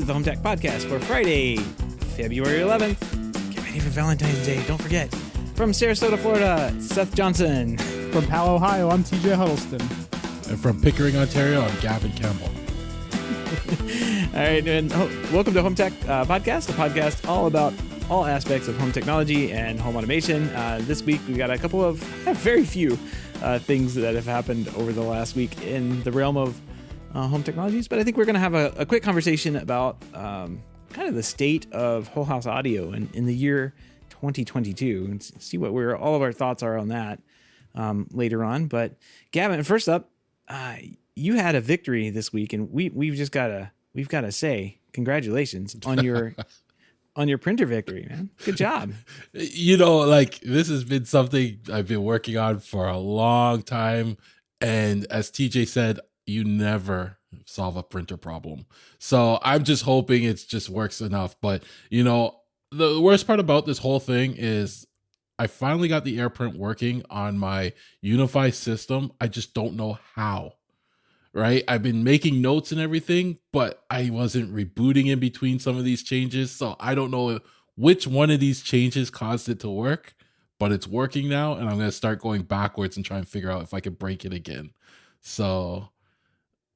is the HomeTech Podcast for Friday, February 11th. Get ready for Valentine's Day, don't forget. From Sarasota, Florida, Seth Johnson. From Powell, Ohio, I'm TJ Huddleston. And from Pickering, Ontario, I'm Gavin Campbell. All right, and welcome to HomeTech Podcast, a podcast all about all aspects of home technology and home automation. This week, we got a couple of very few things that have happened over the last week in the realm of home technologies, but I think we're going to have a quick conversation about kind of the state of whole house audio in the year 2022 and see what all of our thoughts are on that later on. But Gavin, first up, you had a victory this week, and we've got to say congratulations on your on your printer victory, man. Good job. You know, like, this has been something I've been working on for a long time, and as TJ said, you never solve a printer problem. So I'm just hoping it just works enough. But, you know, the worst part about this whole thing is I finally got the AirPrint working on my Unify system. I just don't know how, right? I've been making notes and everything, but I wasn't rebooting in between some of these changes. So I don't know which one of these changes caused it to work, but it's working now. And I'm going to start going backwards and try and figure out if I can break it again. So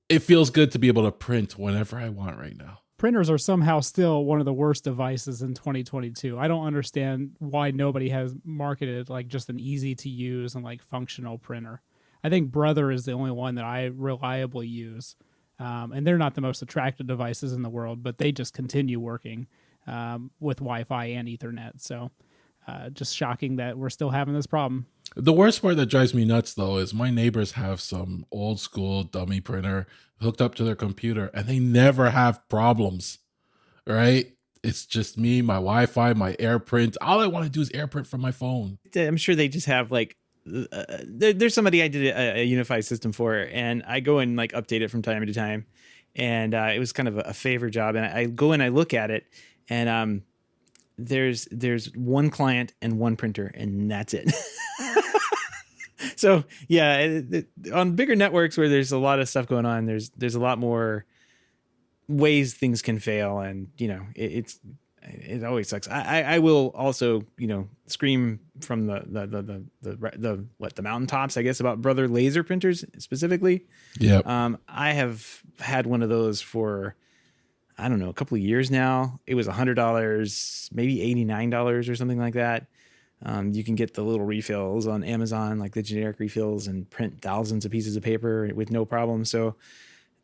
it feels good to be able to print whenever I want right now. Printers are somehow still one of the worst devices in 2022. I don't understand why nobody has marketed like just an easy to use and like functional printer. I think Brother is the only one that I reliably use. And they're not the most attractive devices in the world, but they just continue working with Wi-Fi and Ethernet. So just shocking that we're still having this problem. The worst part that drives me nuts, though, is my neighbors have some old school dummy printer hooked up to their computer, and they never have problems, right? It's just me, my Wi-Fi, my AirPrint. All I want to do is AirPrint from my phone. I'm sure they just have like, there's somebody I did a Unify system for, and I go and like update it from time to time. And it was kind of a favor job. And I go and I look at it, and there's one client and one printer, and that's it. So yeah, on bigger networks where there's a lot of stuff going on, there's a lot more ways things can fail, and you know it always sucks. I will also, you know, scream from the mountaintops, I guess, about Brother laser printers specifically. Yeah. I have had one of those for, I don't know, a couple of years now. It was $100, maybe $89 or something like that. You can get the little refills on Amazon, like the generic refills, and print thousands of pieces of paper with no problem. So,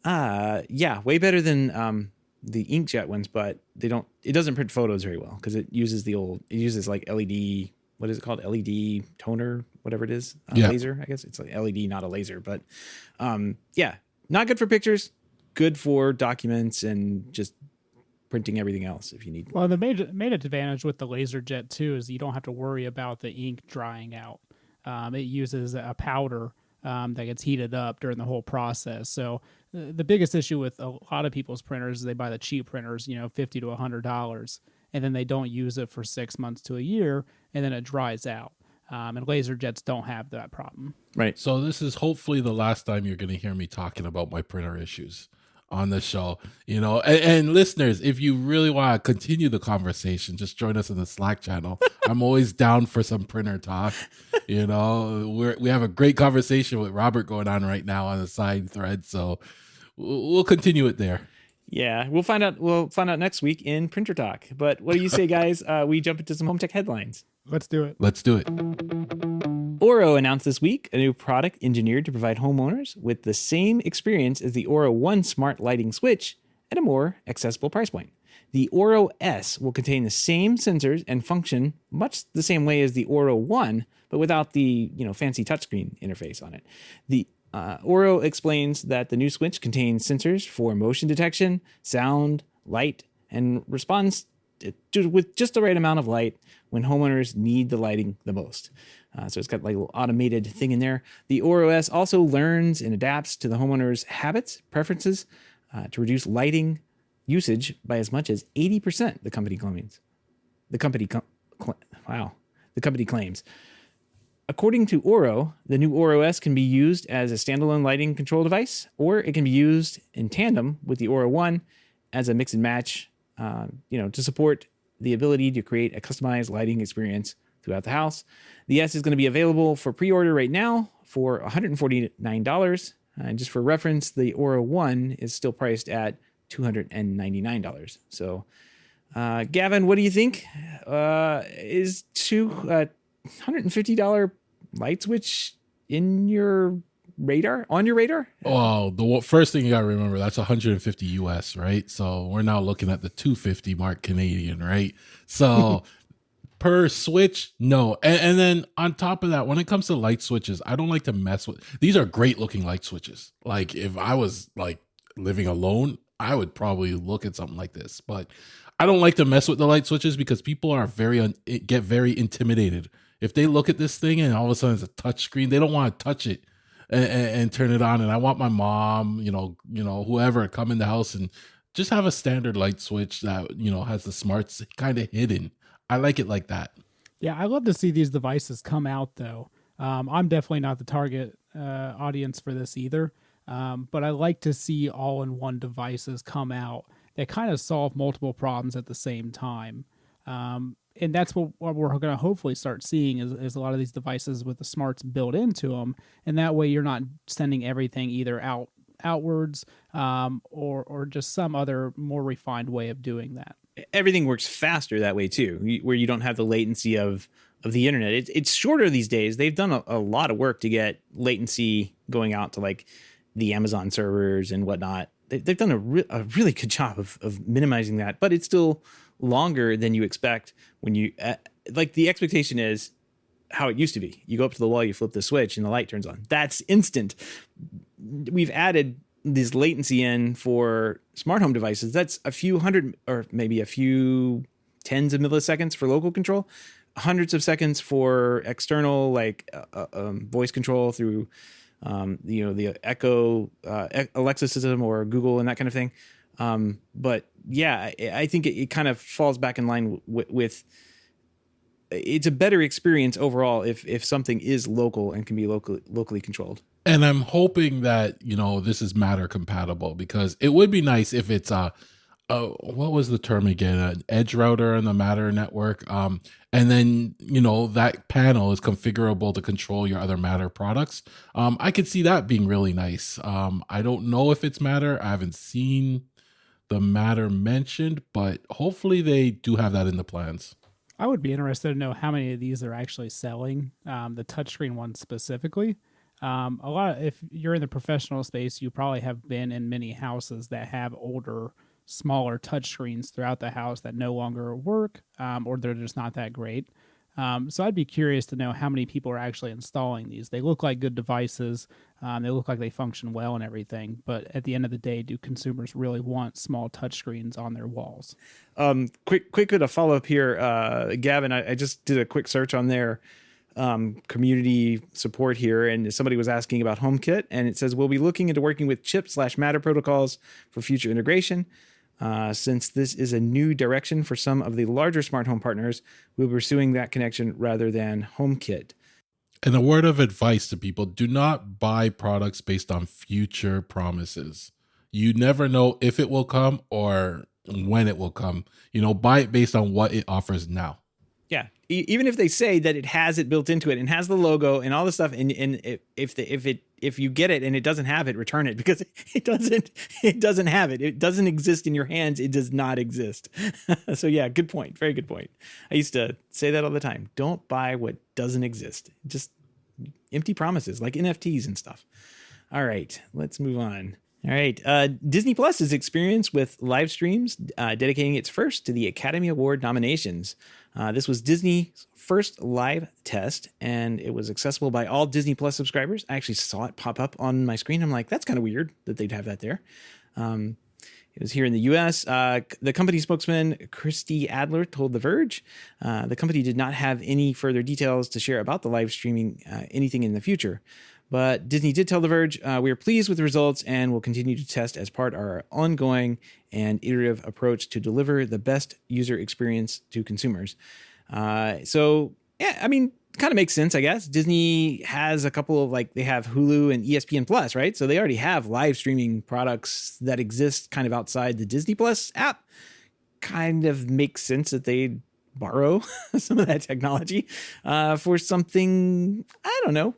yeah, way better than the inkjet ones, but it doesn't print photos very well because it uses like LED, what is it called? LED toner, whatever it is. Laser, I guess it's like LED, not a laser, but yeah, not good for pictures, good for documents and just printing everything else if you need. Well, the main advantage with the LaserJet too is you don't have to worry about the ink drying out. It uses a powder that gets heated up during the whole process. So the biggest issue with a lot of people's printers is they buy the cheap printers, you know, $50 to $100, and then they don't use it for 6 months to a year, and then it dries out. And LaserJets don't have that problem. Right. So this is hopefully the last time you're going to hear me talking about my printer issues on the show, you know, and listeners, if you really want to continue the conversation, just join us in the Slack channel. I'm always down for some printer talk. You know, we have a great conversation with Robert going on right now on the side thread. So we'll continue it there. Yeah, we'll find out next week in Printer Talk. But what do you say, guys? We jump into some HomeTech headlines. Let's do it. Let's do it. Orro announced this week a new product engineered to provide homeowners with the same experience as the Orro 1 smart lighting switch at a more accessible price point. The Orro S will contain the same sensors and function much the same way as the Orro 1, but without the, you know, fancy touchscreen interface on it. The Orro explains that the new switch contains sensors for motion detection, sound, light, and responds with just the right amount of light when homeowners need the lighting the most. So it's got like a little automated thing in there. The Orro S also learns and adapts to the homeowner's habits, preferences, to reduce lighting usage by as much as 80%, the company claims. The company claims. According to Orro, the new Orro S can be used as a standalone lighting control device, or it can be used in tandem with the Orro 1 as a mix and match, to support the ability to create a customized lighting experience throughout the house. The S is going to be available for pre-order right now for $149. And just for reference, the Orro 1 is still priced at $299. So, Gavin, what do you think? Is $250 light switch on your radar? Oh, the first thing you gotta remember, that's 150 US, right? So we're now looking at the 250 mark Canadian, right? So per switch, no. And then on top of that, when it comes to light switches, I don't like to mess with. These are great looking light switches. Like if I was like living alone, I would probably look at something like this, but I don't like to mess with the light switches because people are get very intimidated. If they look at this thing and all of a sudden it's a touch screen, they don't want to touch it and turn it on. And I want my mom, whoever come in the house and just have a standard light switch that, has the smarts kind of hidden. I like it like that. Yeah, I love to see these devices come out, though. I'm definitely not the target audience for this either, but I like to see all-in-one devices come out that kind of solve multiple problems at the same time. And that's what we're going to hopefully start seeing is a lot of these devices with the smarts built into them, and that way you're not sending everything either outwards or just some other more refined way of doing that. Everything works faster that way too, where you don't have the latency of the internet. It's shorter these days. They've done a lot of work to get latency going out to like the Amazon servers and whatnot. They've done a really good job of minimizing that, but it's still longer than you expect when you like the expectation is how it used to be. You go up to the wall, you flip the switch and the light turns on. That's instant. We've added this latency in for smart home devices. That's a few hundred or maybe a few tens of milliseconds for local control, hundreds of seconds for external like voice control through the Echo Alexa system or Google and that kind of thing. But yeah, I think it kind of falls back in line with it's a better experience overall if something is local and can be locally controlled. And I'm hoping that, this is Matter compatible, because it would be nice if it's what was the term again? An edge router in the Matter network. And then, that panel is configurable to control your other Matter products. I could see that being really nice. I don't know if it's Matter. I haven't seen the Matter mentioned, but hopefully they do have that in the plans. I would be interested to know how many of these are actually selling, the touchscreen ones specifically. If you're in the professional space, you probably have been in many houses that have older, smaller touchscreens throughout the house that no longer work, or they're just not that great. So I'd be curious to know how many people are actually installing these. They look like good devices. They look like they function well and everything. But at the end of the day, do consumers really want small touchscreens on their walls? Quick a follow up here, Gavin. I just did a quick search on their community support here, and somebody was asking about HomeKit, and it says we'll be looking into working with chip/Matter protocols for future integration. Since this is a new direction for some of the larger smart home partners, we'll be pursuing that connection rather than HomeKit. And a word of advice to people: do not buy products based on future promises. You never know if it will come or when it will come. Buy it based on what it offers now. Yeah, even if they say that it has it built into it and has the logo and all this stuff, and if you get it and it doesn't have it, return it, because it doesn't have it. It doesn't exist in your hands. It does not exist. So yeah, good point. Very good point. I used to say that all the time. Don't buy what doesn't exist. Just empty promises like NFTs and stuff. All right, let's move on. All right. Disney Plus is experienced with live streams, dedicating its first to the Academy Award nominations. This was Disney's first live test, and it was accessible by all Disney Plus subscribers. I actually saw it pop up on my screen. I'm like, that's kind of weird that they'd have that there. It was here in the U.S. The company spokesman, Christy Adler, told The Verge the company did not have any further details to share about the live streaming anything in the future. But Disney did tell The Verge, we are pleased with the results and will continue to test as part of our ongoing and iterative approach to deliver the best user experience to consumers. So, yeah, I mean, kind of makes sense, I guess. Disney has a couple of like, they have Hulu and ESPN Plus, right? So they already have live streaming products that exist kind of outside the Disney Plus app. Kind of makes sense that they borrow some of that technology for something, I don't know.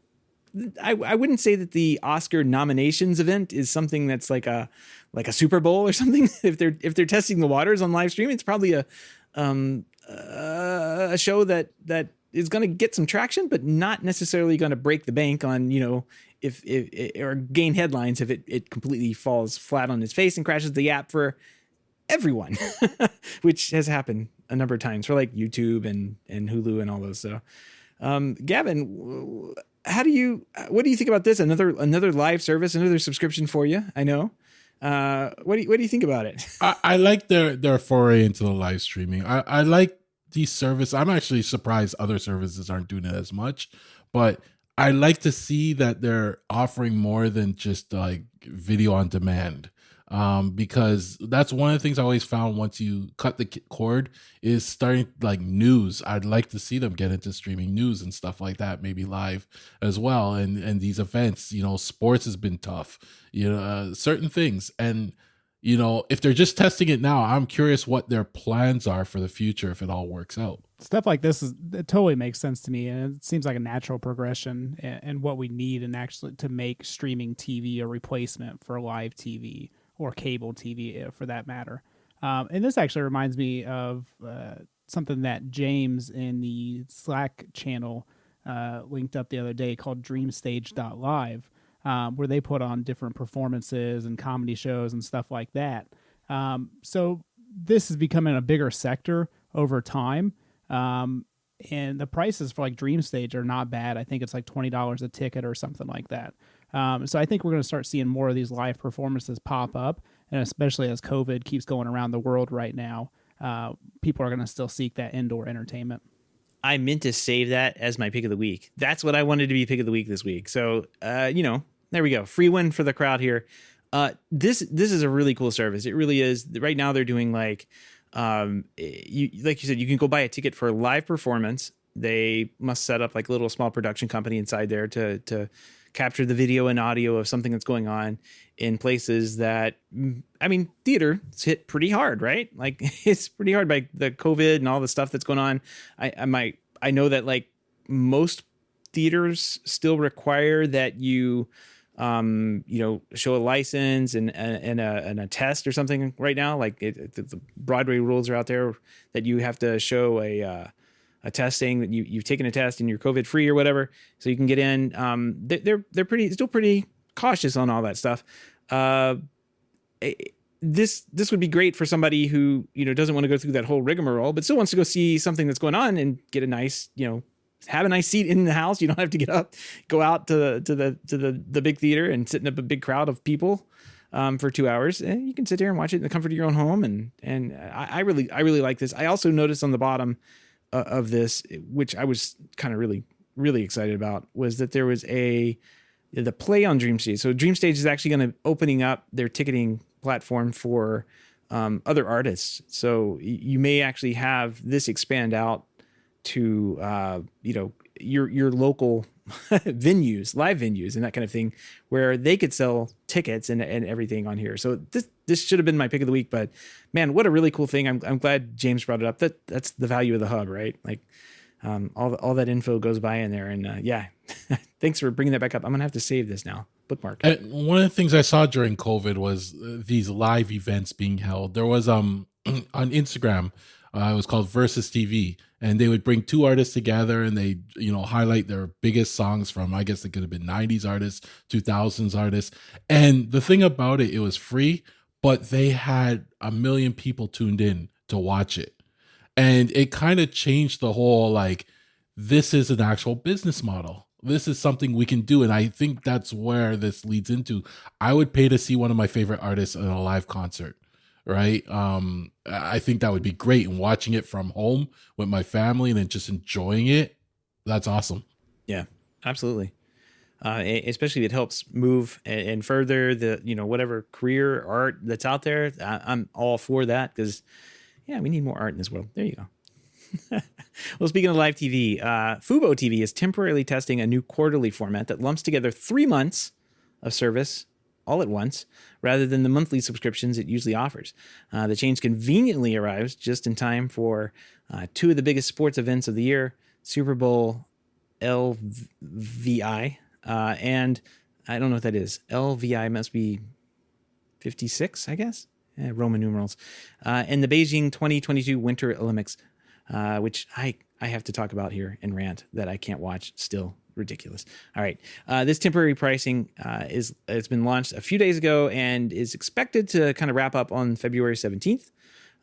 I wouldn't say that the Oscar nominations event is something that's like a Super Bowl or something. If they're testing the waters on live stream, it's probably a show that is going to get some traction, but not necessarily going to break the bank on, if or gain headlines if it completely falls flat on its face and crashes the app for everyone, which has happened a number of times for like YouTube and Hulu and all those. So, Gavin, what do you think about this? Another live service, another subscription for you. I know. What do you think about it? I like their foray into the live streaming. I like these service. I'm actually surprised other services aren't doing it as much, but I like to see that they're offering more than just like video on demand. Because that's one of the things I always found once you cut the cord is starting like news. I'd like to see them get into streaming news and stuff like that, maybe live as well. And these events, sports has been tough, certain things. And, if they're just testing it now, I'm curious what their plans are for the future if it all works out. Stuff like this it totally makes sense to me, and it seems like a natural progression and what we need and actually to make streaming TV a replacement for live TV or cable TV for that matter. And this actually reminds me of something that James in the Slack channel linked up the other day called dreamstage.live, where they put on different performances and comedy shows and stuff like that. So this is becoming a bigger sector over time. And the prices for like DreamStage are not bad. I think it's like $20 a ticket or something like that. So I think we're going to start seeing more of these live performances pop up, and especially as COVID keeps going around the world right now, people are going to still seek that indoor entertainment. I meant to save that as my pick of the week. That's what I wanted to be pick of the week this week. So, there we go. Free win for the crowd here. This is a really cool service. It really is. Right now they're doing like you said, you can go buy a ticket for a live performance. They must set up like a little small production company inside there to capture the video and audio of something that's going on in places that, theater is hit pretty hard, right? Like it's pretty hard by the COVID and all the stuff that's going on. I know that like most theaters still require that you show a license and a test or something right now. Like the Broadway rules are out there that you have to show a test saying that you've taken a test and you're COVID free or whatever, so you can get in. They're still pretty cautious on all that stuff. This would be great for somebody who doesn't want to go through that whole rigmarole, but still wants to go see something that's going on and get a nice have a nice seat in the house. You don't have to get up, go out to the big theater and sit in a big crowd of people for 2 hours. And you can sit there and watch it in the comfort of your own home. And I really like this. I also noticed on the bottom of this, which I was kind of really, really excited about, was that there was the play on DreamStage. So DreamStage is actually going to opening up their ticketing platform for other artists. So you may actually have this expand out to your local venues, live venues, and that kind of thing, where they could sell tickets and everything on here. So this should have been my pick of the week, but man, what a really cool thing! I'm glad James brought it up. That's the value of the hub, right? Like all that info goes by in there, and thanks for bringing that back up. I'm gonna have to save this now. Bookmark. One of the things I saw during COVID was these live events being held. There was on Instagram. It was called Versus TV, and they would bring two artists together and they, highlight their biggest songs from, I guess it could have been 90s artists, 2000s artists. And the thing about it was free, but they had 1 million people tuned in to watch it. And it kind of changed the whole, like, this is an actual business model. This is something we can do. And I think that's where this leads into. I would pay to see one of my favorite artists in a live concert. Right. I think that would be great. And watching it from home with my family and then just enjoying it. That's awesome. Yeah, absolutely. Especially if it helps move and further the, whatever career art that's out there. I'm all for that because, we need more art in this world. There you go. Well, speaking of live TV, FuboTV is temporarily testing a new quarterly format that lumps together 3 months of service all at once, rather than the monthly subscriptions it usually offers. The change conveniently arrives just in time for two of the biggest sports events of the year, Super Bowl LVI, and I don't know what that is. LVI must be 56, I guess. Roman numerals. And the Beijing 2022 Winter Olympics, which I have to talk about here and rant that I can't watch still. Ridiculous. All right. This temporary pricing it's been launched a few days ago and is expected to kind of wrap up on February 17th.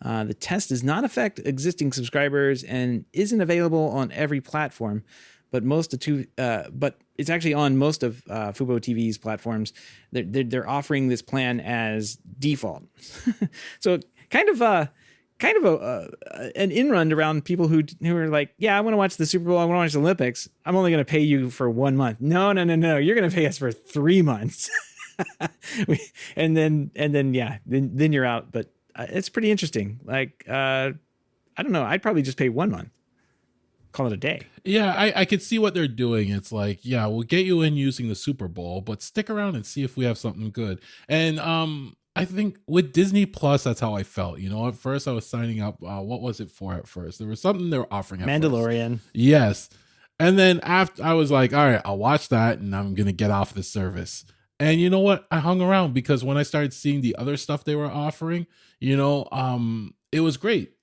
The test does not affect existing subscribers and isn't available on every platform, but but it's actually on most of Fubo TV's platforms. They're offering this plan as default. So kind of an in-run around people who are like, yeah, I want to watch the Super Bowl, I want to watch the Olympics. I'm only going to pay you for 1 month. No. You're going to pay us for 3 months. and then you're out. But it's pretty interesting. Like, I don't know. I'd probably just pay 1 month. Call it a day. Yeah, I could see what they're doing. It's like, yeah, we'll get you in using the Super Bowl, but stick around and see if we have something good. And I think with Disney Plus, that's how I felt. You know, at first I was signing up. What was it for at first? There was something they were offering at Mandalorian. First. Yes. And then after I was like, all right, I'll watch that and I'm going to get off the service. And you know what? I hung around because when I started seeing the other stuff they were offering, you know, it was great.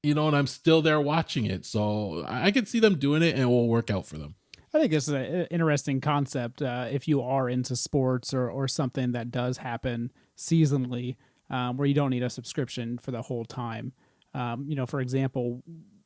You know, and I'm still there watching it. So I can see them doing it and it will work out for them. I think it's an interesting concept if you are into sports or something that does happen seasonally where you don't need a subscription for the whole time. You know, for example,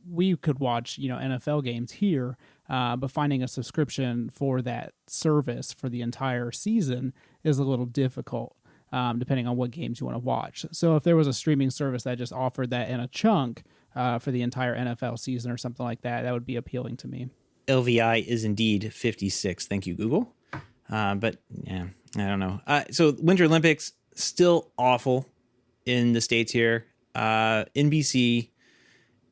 we could watch, you know, NFL games here, but finding a subscription for that service for the entire season is a little difficult, depending on what games you want to watch. So if there was a streaming service that just offered that in a chunk for the entire NFL season or something like that, that would be appealing to me. LVI is indeed 56. Thank you, Google. But yeah, I don't know. So Winter Olympics, still awful in the States here. NBC,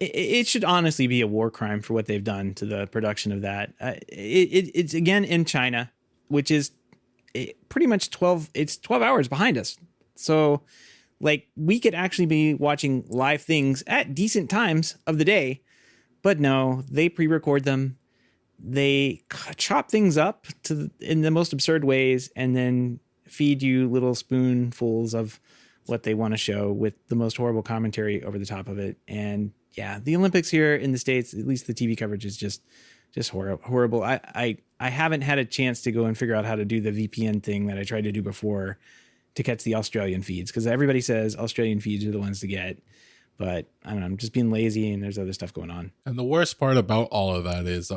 it should honestly be a war crime for what they've done to the production of that. It's again in China, which is pretty much 12 hours behind us. So like we could actually be watching live things at decent times of the day, but no, they pre-record them. They chop things up in the most absurd ways and then feed you little spoonfuls of what they want to show with the most horrible commentary over the top of it. And yeah, the Olympics here in the States, at least the TV coverage is just horrible. I haven't had a chance to go and figure out how to do the VPN thing that I tried to do before to catch the Australian feeds, because everybody says Australian feeds are the ones to get. But I don't know, I'm just being lazy and there's other stuff going on. And the worst part about all of that is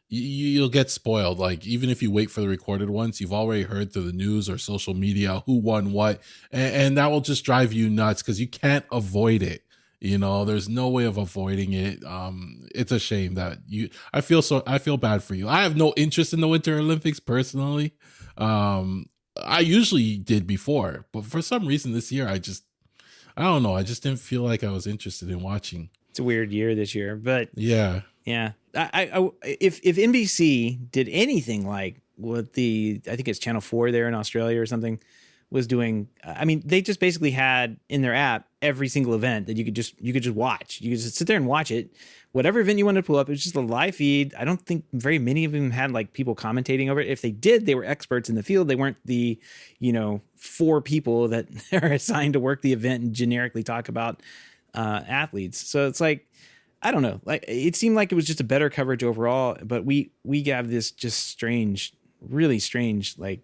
you'll get spoiled. Like, even if you wait for the recorded ones, you've already heard through the news or social media who won what. And that will just drive you nuts because you can't avoid it. You know, there's no way of avoiding it. It's a shame that I feel bad for you. I have no interest in the Winter Olympics personally. I usually did before, but for some reason this year, I don't know. I just didn't feel like I was interested in watching. It's a weird year this year, but yeah. If NBC did anything like what I think it's Channel 4 there in Australia or something was doing, I mean, they just basically had in their app every single event that you could just watch. You could just sit there and watch it. Whatever event you wanted to pull up, it was just a live feed. I don't think very many of them had like people commentating over it. If they did, they were experts in the field. They weren't the, 4 people that are assigned to work the event and generically talk about athletes. So it's like, I don't know. Like, it seemed like it was just a better coverage overall, but we have this just strange, really strange, like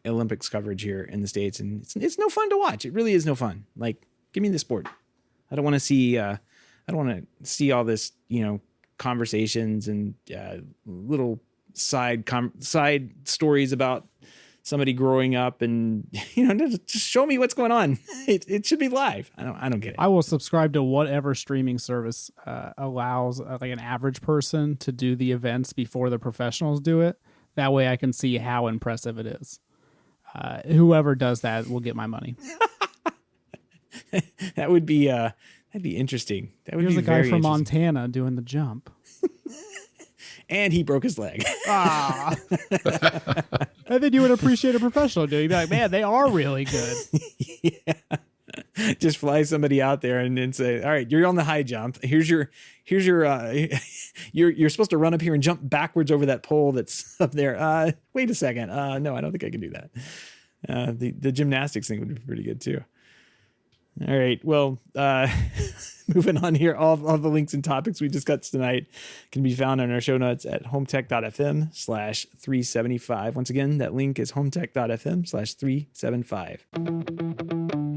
Olympics coverage here in the States, and it's no fun to watch. It really is no fun. Like, give me the sport. I don't want to see all this, conversations and little side stories about somebody growing up, and just show me what's going on. It should be live. I don't get it. I will subscribe to whatever streaming service allows like an average person to do the events before the professionals do it. That way I can see how impressive it is. Whoever does that will get my money. That would be That'd be interesting. That would Here's be a guy very from interesting. Montana doing the jump. And he broke his leg. Ah. And then you would appreciate a professional doing that. Like, man, they are really good. Yeah. Just fly somebody out there and then say, all right, you're on the high jump. Here's your you're supposed to run up here and jump backwards over that pole that's up there. Wait a second. No, I don't think I can do that. The gymnastics thing would be pretty good too. All right. Well, moving on here, all the links and topics we discussed tonight can be found on our show notes at HomeTech.fm/375. Once again, that link is HomeTech.fm/375.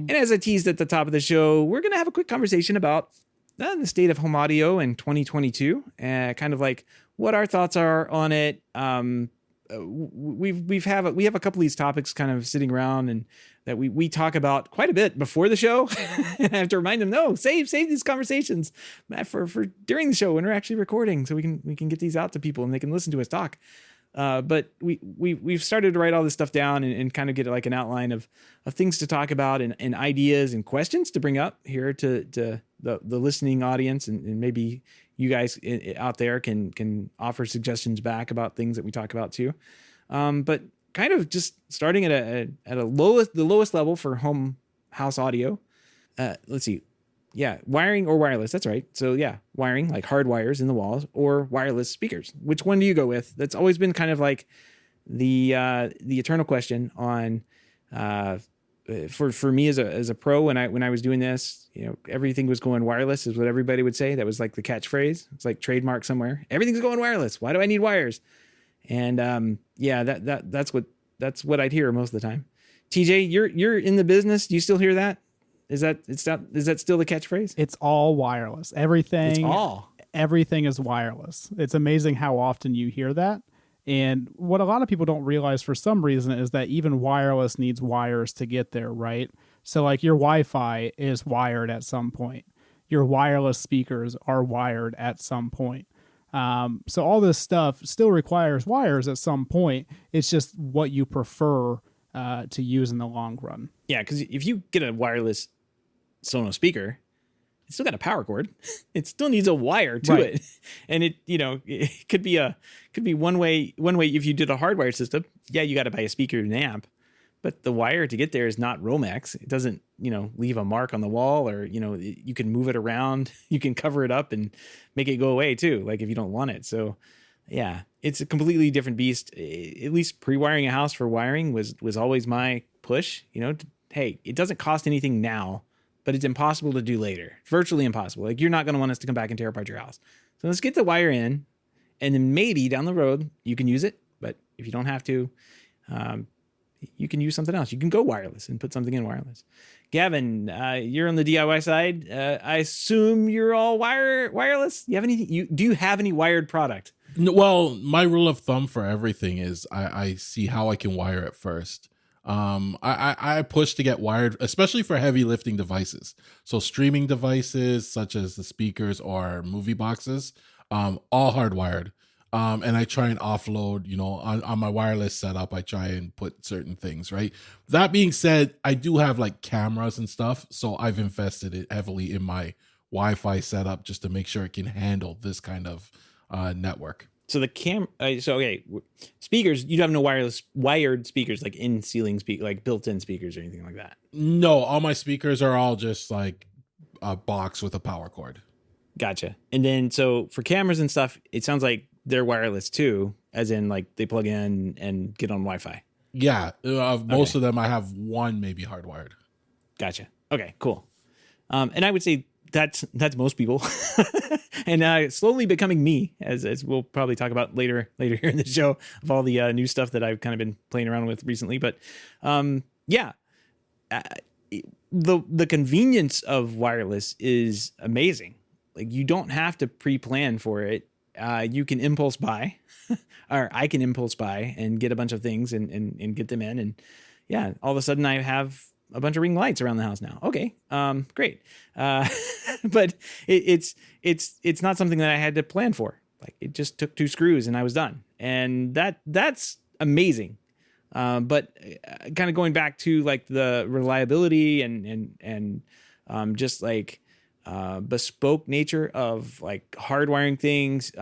And as I teased at the top of the show, we're going to have a quick conversation about the state of home audio in 2022, kind of like what our thoughts are on it. We have a couple of these topics kind of sitting around and that we talk about quite a bit before the show. And I have to remind them, no, save these conversations for during the show when we're actually recording, so we can get these out to people and they can listen to us talk. But we've started to write all this stuff down and kind of get like an outline of things to talk about and ideas and questions to bring up here to the listening audience, and maybe you guys out there can offer suggestions back about things that we talk about too. But kind of just starting at the lowest level for home house audio. Let's see. Yeah, wiring or wireless. That's right. So yeah, wiring, like hard wires in the walls, or wireless speakers. Which one do you go with? That's always been kind of like the eternal question on for me as a pro when I was doing this. You know, everything was going wireless is what everybody would say. That was like the catchphrase. It's like trademark somewhere. Everything's going wireless. Why do I need wires? And yeah, that's what I'd hear most of the time. TJ, you're in the business. Do you still hear that? Is that still the catchphrase? It's all wireless. Everything is wireless. It's amazing how often you hear that. And what a lot of people don't realize for some reason is that even wireless needs wires to get there, right? So like your Wi-Fi is wired at some point. Your wireless speakers are wired at some point. So all this stuff still requires wires at some point. It's just what you prefer to use in the long run. Yeah, because if you get a wireless Sonos speaker, it's still got a power cord. It still needs a wire to it, and it could be one way. If you did a hardwired system, yeah, you got to buy a speaker and an amp, but the wire to get there is not Romex. It doesn't leave a mark on the wall, or you can move it around. You can cover it up and make it go away too, like if you don't want it. So yeah, it's a completely different beast. At least pre-wiring a house for wiring was always my push. Hey, it doesn't cost anything now, but it's impossible to do later. Virtually impossible. Like, you're not going to want us to come back and tear apart your house. So let's get the wire in, and then maybe down the road you can use it. But if you don't have to, you can use something else. You can go wireless and put something in wireless. Gavin, you're on the DIY side. I assume you're all wireless. Do you have any wired product? Well, my rule of thumb for everything is I see how I can wire it first. I push to get wired, especially for heavy lifting devices. So streaming devices such as the speakers or movie boxes, all hardwired. And I try and offload, on my wireless setup, I try and put certain things, right? That being said, I do have like cameras and stuff. So I've invested it heavily in my Wi-Fi setup just to make sure it can handle this kind of network. So speakers, you have no wired speakers, like like built-in speakers or anything like that. No, all my speakers are all just like a box with a power cord. Gotcha. And then, so for cameras and stuff, it sounds like they're wireless too, as in like they plug in and get on Wi-Fi. Yeah. Most of them, I have one maybe hardwired. Gotcha. Okay, cool. And I would say that's most people. And slowly becoming me, as we'll probably talk about later here in the show, of all the new stuff that I've kind of been playing around with recently. But the convenience of wireless is amazing. Like, you don't have to pre-plan for it. You can impulse buy, or I can impulse buy and get a bunch of things and get them in. And yeah, all of a sudden I have a bunch of ring lights around the house now. Okay. Great. But it's not something that I had to plan for. Like, it just took 2 screws and I was done. And that's amazing. But kind of going back to like the reliability and just like, bespoke nature of like hardwiring things.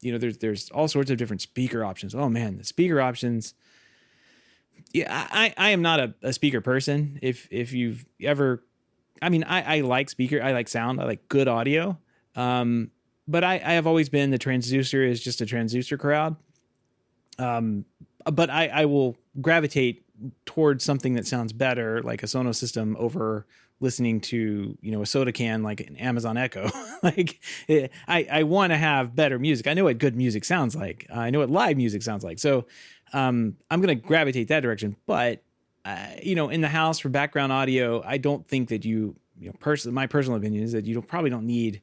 There's all sorts of different speaker options. Oh man, the speaker options. Yeah, I am not a speaker person. If you've ever, I like speaker. I like sound. I like good audio. But I have always been the transducer is just a transducer crowd. But I will gravitate towards something that sounds better, like a Sonos system, over listening to, a soda can like an Amazon Echo. I want to have better music. I know what good music sounds like. I know what live music sounds like. So I'm going to gravitate that direction. But in the house for background audio, I don't think that my personal opinion is that you probably don't need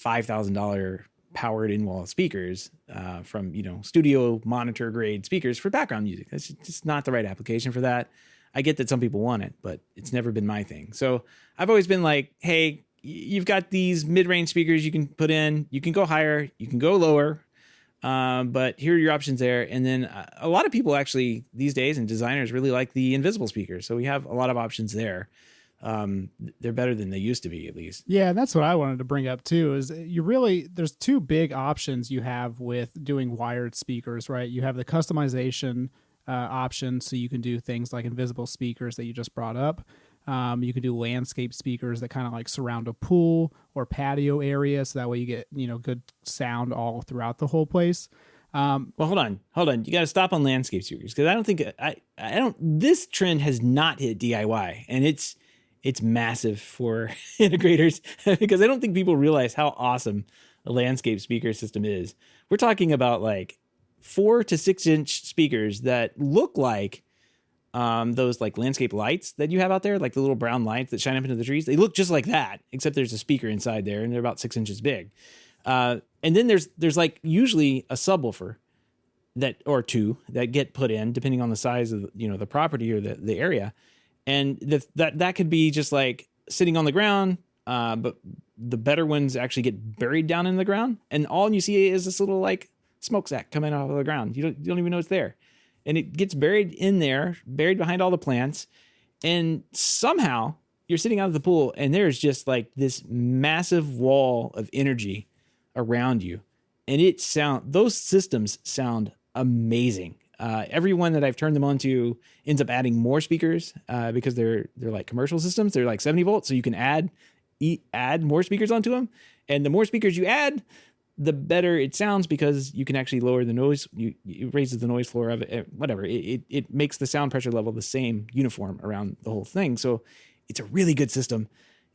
$5,000 powered in-wall speakers from studio monitor grade speakers for background music. That's just not the right application for that. I get that some people want it, but it's never been my thing. So I've always been like, hey, you've got these mid-range speakers you can put in. You can go higher, you can go lower, but here are your options there. And then a lot of people actually these days, and designers, really like the invisible speakers. So we have a lot of options there. They're better than they used to be, at least. Yeah, and that's what I wanted to bring up too, is there's two big options you have with doing wired speakers, right? You have the customization option, so you can do things like invisible speakers that you just brought up. You can do landscape speakers that kind of like surround a pool or patio area, so that way you get good sound all throughout the whole place. Well, hold on. You got to stop on landscape speakers, because I don't think this trend has not hit DIY, and it's massive for integrators, because I don't think people realize how awesome a landscape speaker system is. We're talking about like 4 to 6 inch speakers that look like those like landscape lights that you have out there, like the little brown lights that shine up into the trees. They look just like that, except there's a speaker inside there, and they're about 6 inches big. And then there's like usually a subwoofer or two that get put in depending on the size of the property or the area. And that could be just like sitting on the ground, but the better ones actually get buried down in the ground, and all you see is this little like smokestack coming off of the ground. You don't even know it's there, and it gets buried in there, buried behind all the plants, and somehow you're sitting out of the pool, and there's just like this massive wall of energy around you, and those systems sound amazing. Everyone that I've turned them on to ends up adding more speakers because they're like commercial systems. They're like 70 volts, so you can add more speakers onto them. And the more speakers you add, the better it sounds, because you can actually lower the noise. It raises the noise floor of it, whatever. It makes the sound pressure level the same, uniform around the whole thing. So it's a really good system.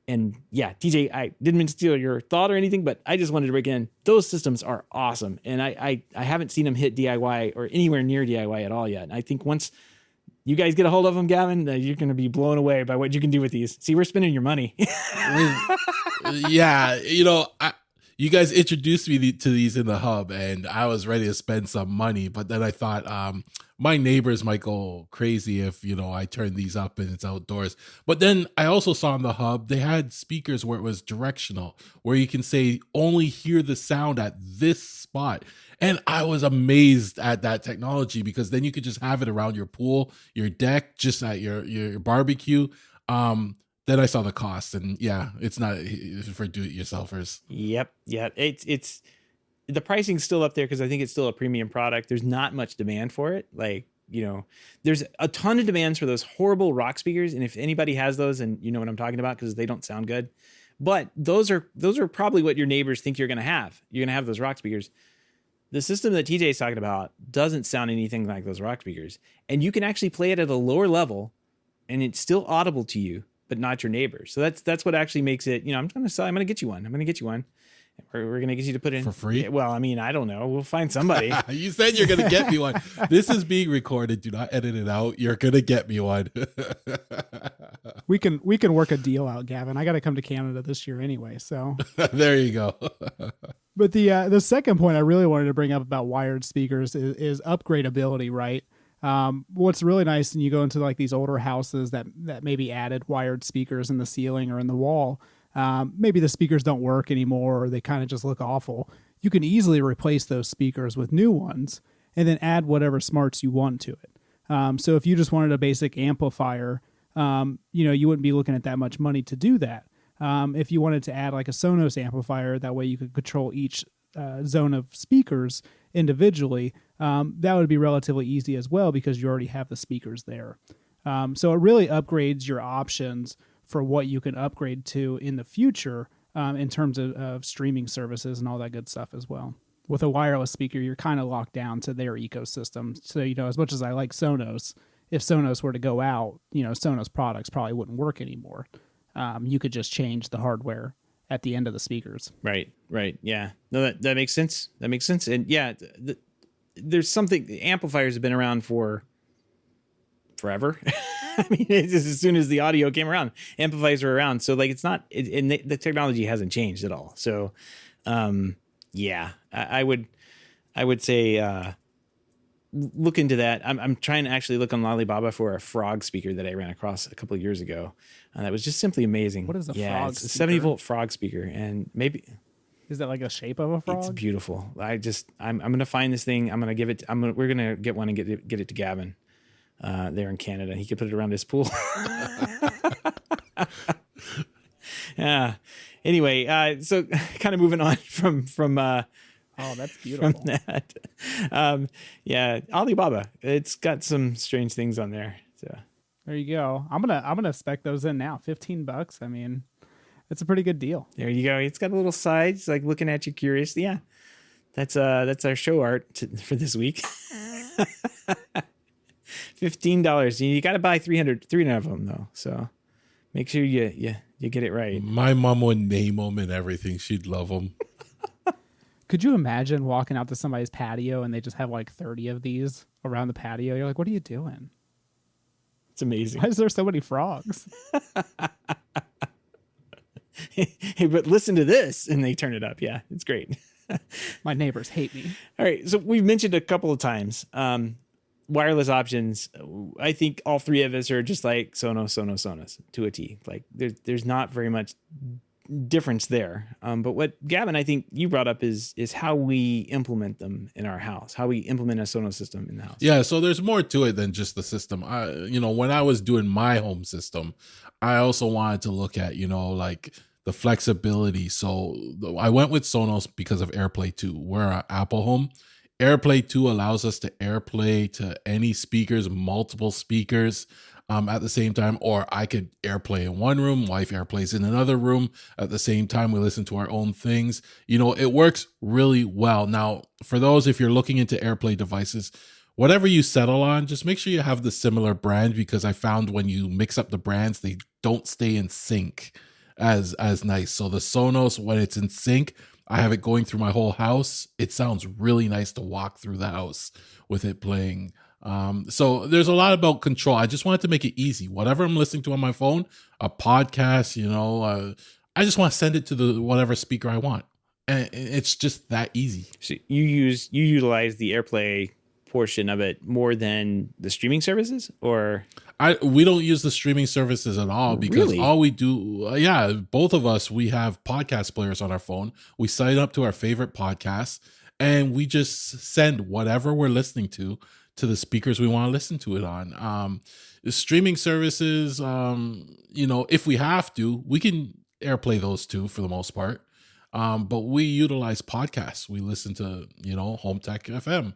And yeah, TJ, I didn't mean to steal your thought or anything, but I just wanted to break in. Those systems are awesome. And I haven't seen them hit DIY or anywhere near DIY at all yet. And I think once you guys get a hold of them, Gavin, you're going to be blown away by what you can do with these. See, we're spending your money. Yeah, you guys introduced me to these in the hub, and I was ready to spend some money, but then I thought my neighbors might go crazy if I turn these up and it's outdoors. But then I also saw in the hub they had speakers where it was directional, where you can say only hear the sound at this spot. And I was amazed at that technology, because then you could just have it around your pool, your deck, just at your barbecue. Then I saw the cost, and yeah, it's not for do-it-yourselfers. Yep. Yeah. It's the pricing's still up there because I think it's still a premium product. There's not much demand for it. Like, there's a ton of demands for those horrible rock speakers. And if anybody has those, and you know what I'm talking about, because they don't sound good, but those are probably what your neighbors think you're going to have. You're going to have those rock speakers. The system that TJ is talking about doesn't sound anything like those rock speakers. And you can actually play it at a lower level, and it's still audible to you, but not your neighbors. So that's what actually makes it, I'm going to get you one. We're going to get you to put in for free. Yeah, well, I don't know. We'll find somebody. You said you're going to get me one. This is being recorded. Do not edit it out. You're going to get me one. We can work a deal out, Gavin. I got to come to Canada this year anyway. So there you go. But the second point I really wanted to bring up about wired speakers is upgradability, right? What's really nice when you go into like these older houses that maybe added wired speakers in the ceiling or in the wall, maybe the speakers don't work anymore, or they kind of just look awful. You can easily replace those speakers with new ones and then add whatever smarts you want to it. So if you just wanted a basic amplifier, you wouldn't be looking at that much money to do that. If you wanted to add like a Sonos amplifier, that way you could control each zone of speakers individually, that would be relatively easy as well because you already have the speakers there. So it really upgrades your options for what you can upgrade to in the future in terms of streaming services and all that good stuff as well. With a wireless speaker, you're kind of locked down to their ecosystem. So, as much as I like Sonos, if Sonos were to go out, Sonos products probably wouldn't work anymore. You could just change the hardware at the end of the speakers. Right. Yeah. No, that makes sense. And yeah, there's something, amplifiers have been around for forever. I mean, it's just as soon as the audio came around, amplifiers were around. So like, it's not, and the technology hasn't changed at all. So, yeah, I would say, look into that. I'm trying to actually look on Alibaba for a frog speaker that I ran across a couple of years ago. That was just simply amazing. What is a frog it's a speaker? 70-volt frog speaker, and maybe is that like a shape of a frog? it's beautiful. I'm gonna find this thing. We're gonna get one and get it to Gavin there in Canada. He could put it around his pool. Yeah. Anyway, so kind of moving on from oh, that's beautiful. from that. Yeah, Alibaba. It's got some strange things on there. So There you go. I'm gonna spec those in now. $15. I mean, it's a pretty good deal. there you go. It's got a little side. It's like looking at you curious. Yeah, that's our show art for this week. $15. You got to buy 300 of them though. So make sure you get it right. My mom would name them and everything. She'd love them. Could you imagine walking out to somebody's patio and they just have like 30 of these around the patio? You're like, what are you doing? It's amazing. Why is there so many frogs? Hey, but listen to this, and they turn it up. Yeah, it's great. My neighbors hate me. All right, so we've mentioned a couple of times wireless options. I think all three of us are just like Sonos to a T. Like there's not very much difference there. But what Gavin, I think you brought up is how we implement them in our house, how we implement a Sonos system in the house. Yeah, so there's more to it than just the system. When I was doing my home system, I also wanted to look at, like the flexibility. So I went with Sonos because of AirPlay 2. We're an Apple home. AirPlay 2 allows us to AirPlay to any speakers, multiple speakers at the same time, or I could AirPlay in one room, wife AirPlays in another room at the same time. We listen to our own things. It works really well. Now, for those, if you're looking into AirPlay devices, whatever you settle on, just make sure you have the similar brand, because I found when you mix up the brands, they don't stay in sync as nice. So the Sonos, when it's in sync, I have it going through my whole house. It sounds really nice to walk through the house with it playing. So there's a lot about control. I just wanted to make it easy. Whatever I'm listening to on my phone, a podcast, I just want to send it to the whatever speaker I want. And it's just that easy. So you utilize the AirPlay portion of it more than the streaming services, or we don't use the streaming services at all, because Really? all we do, both of us, we have podcast players on our phone. We sign up to our favorite podcasts and we just send whatever we're listening to the speakers we want to listen to it on. The streaming services, if we have to, we can AirPlay those too for the most part. But we utilize podcasts. We listen to, HomeTech.fm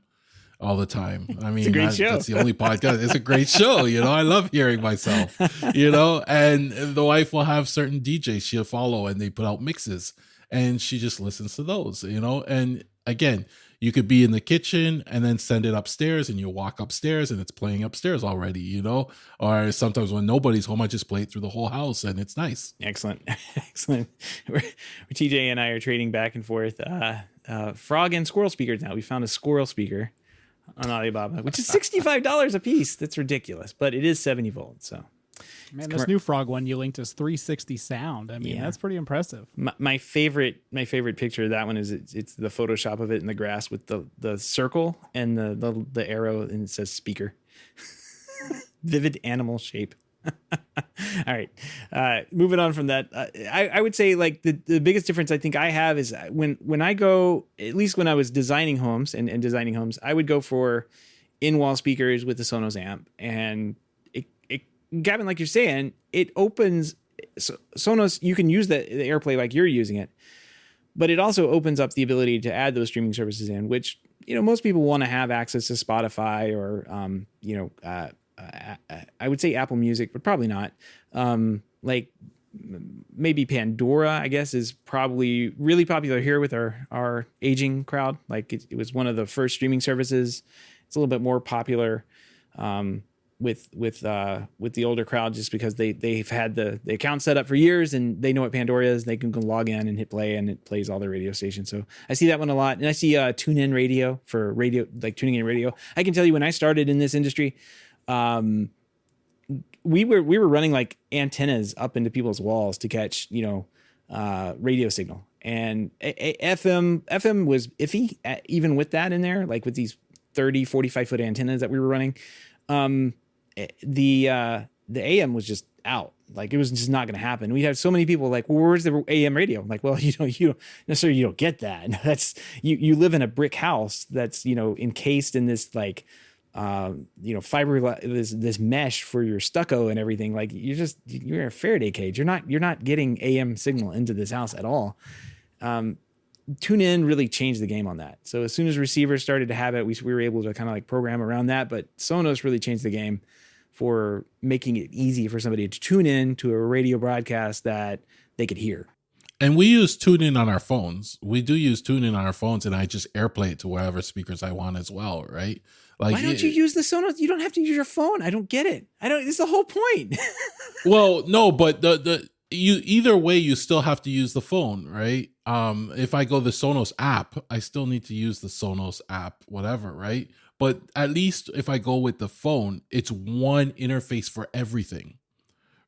all the time. I mean, a great show. That's the only podcast. It's a great show. I love hearing myself, and the wife will have certain DJs she'll follow and they put out mixes and she just listens to those, and again, you could be in the kitchen and then send it upstairs and you walk upstairs and it's playing upstairs already, or sometimes when nobody's home, I just play it through the whole house and it's nice. Excellent. TJ and I are trading back and forth frog and squirrel speakers now. We found a squirrel speaker on Alibaba, which is $65 a piece. That's ridiculous, but it is 70 volts. So, Man, this new frog one you linked is 360 sound. I mean, that's pretty impressive. my favorite picture of that one is it's the Photoshop of it in the grass with the circle and the arrow, and it says speaker. Vivid animal shape. All right. Moving on from that, I would say like the biggest difference I think I have is when I go, at least when I was designing homes and designing homes, I would go for in-wall speakers with the Sonos amp. And Gavin, like you're saying, it opens so Sonos, you can use the AirPlay like you're using it, but it also opens up the ability to add those streaming services in, which, most people want to have access to Spotify or, I would say Apple Music, but probably not. Like maybe Pandora, I guess, is probably really popular here with our aging crowd. Like it was one of the first streaming services. It's a little bit more popular with the older crowd, just because they've had the account set up for years and they know what Pandora is. They can go log in and hit play, and it plays all their radio stations. So I see that one a lot, and I see TuneIn Radio for radio, like tuning in radio. I can tell you, when I started in this industry, we were running like antennas up into people's walls to catch radio signal, and FM was iffy even with that in there, like with these 30-45 foot antennas that we were running. The AM was just out. Like it was just not going to happen. We had so many people like, well, where's the AM radio? I'm like, well, you don't necessarily, you don't get that. That's you live in a brick house that's, encased in this like, fiber, this mesh for your stucco and everything. Like you're a Faraday cage. You're not getting AM signal into this house at all. TuneIn really changed the game on that. So as soon as receivers started to have it, we were able to kind of like program around that. But Sonos really changed the game for making it easy for somebody to tune in to a radio broadcast that they could hear. And we use TuneIn on our phones. We do use TuneIn on our phones, and I just AirPlay it to wherever speakers I want as well, right? Like, why don't you use the Sonos? You don't have to use your phone. I don't get it. It's the whole point. Well, no, but you either way, you still have to use the phone, right? If I go the Sonos app, I still need to use the Sonos app, whatever, right? But at least if I go with the phone, it's one interface for everything,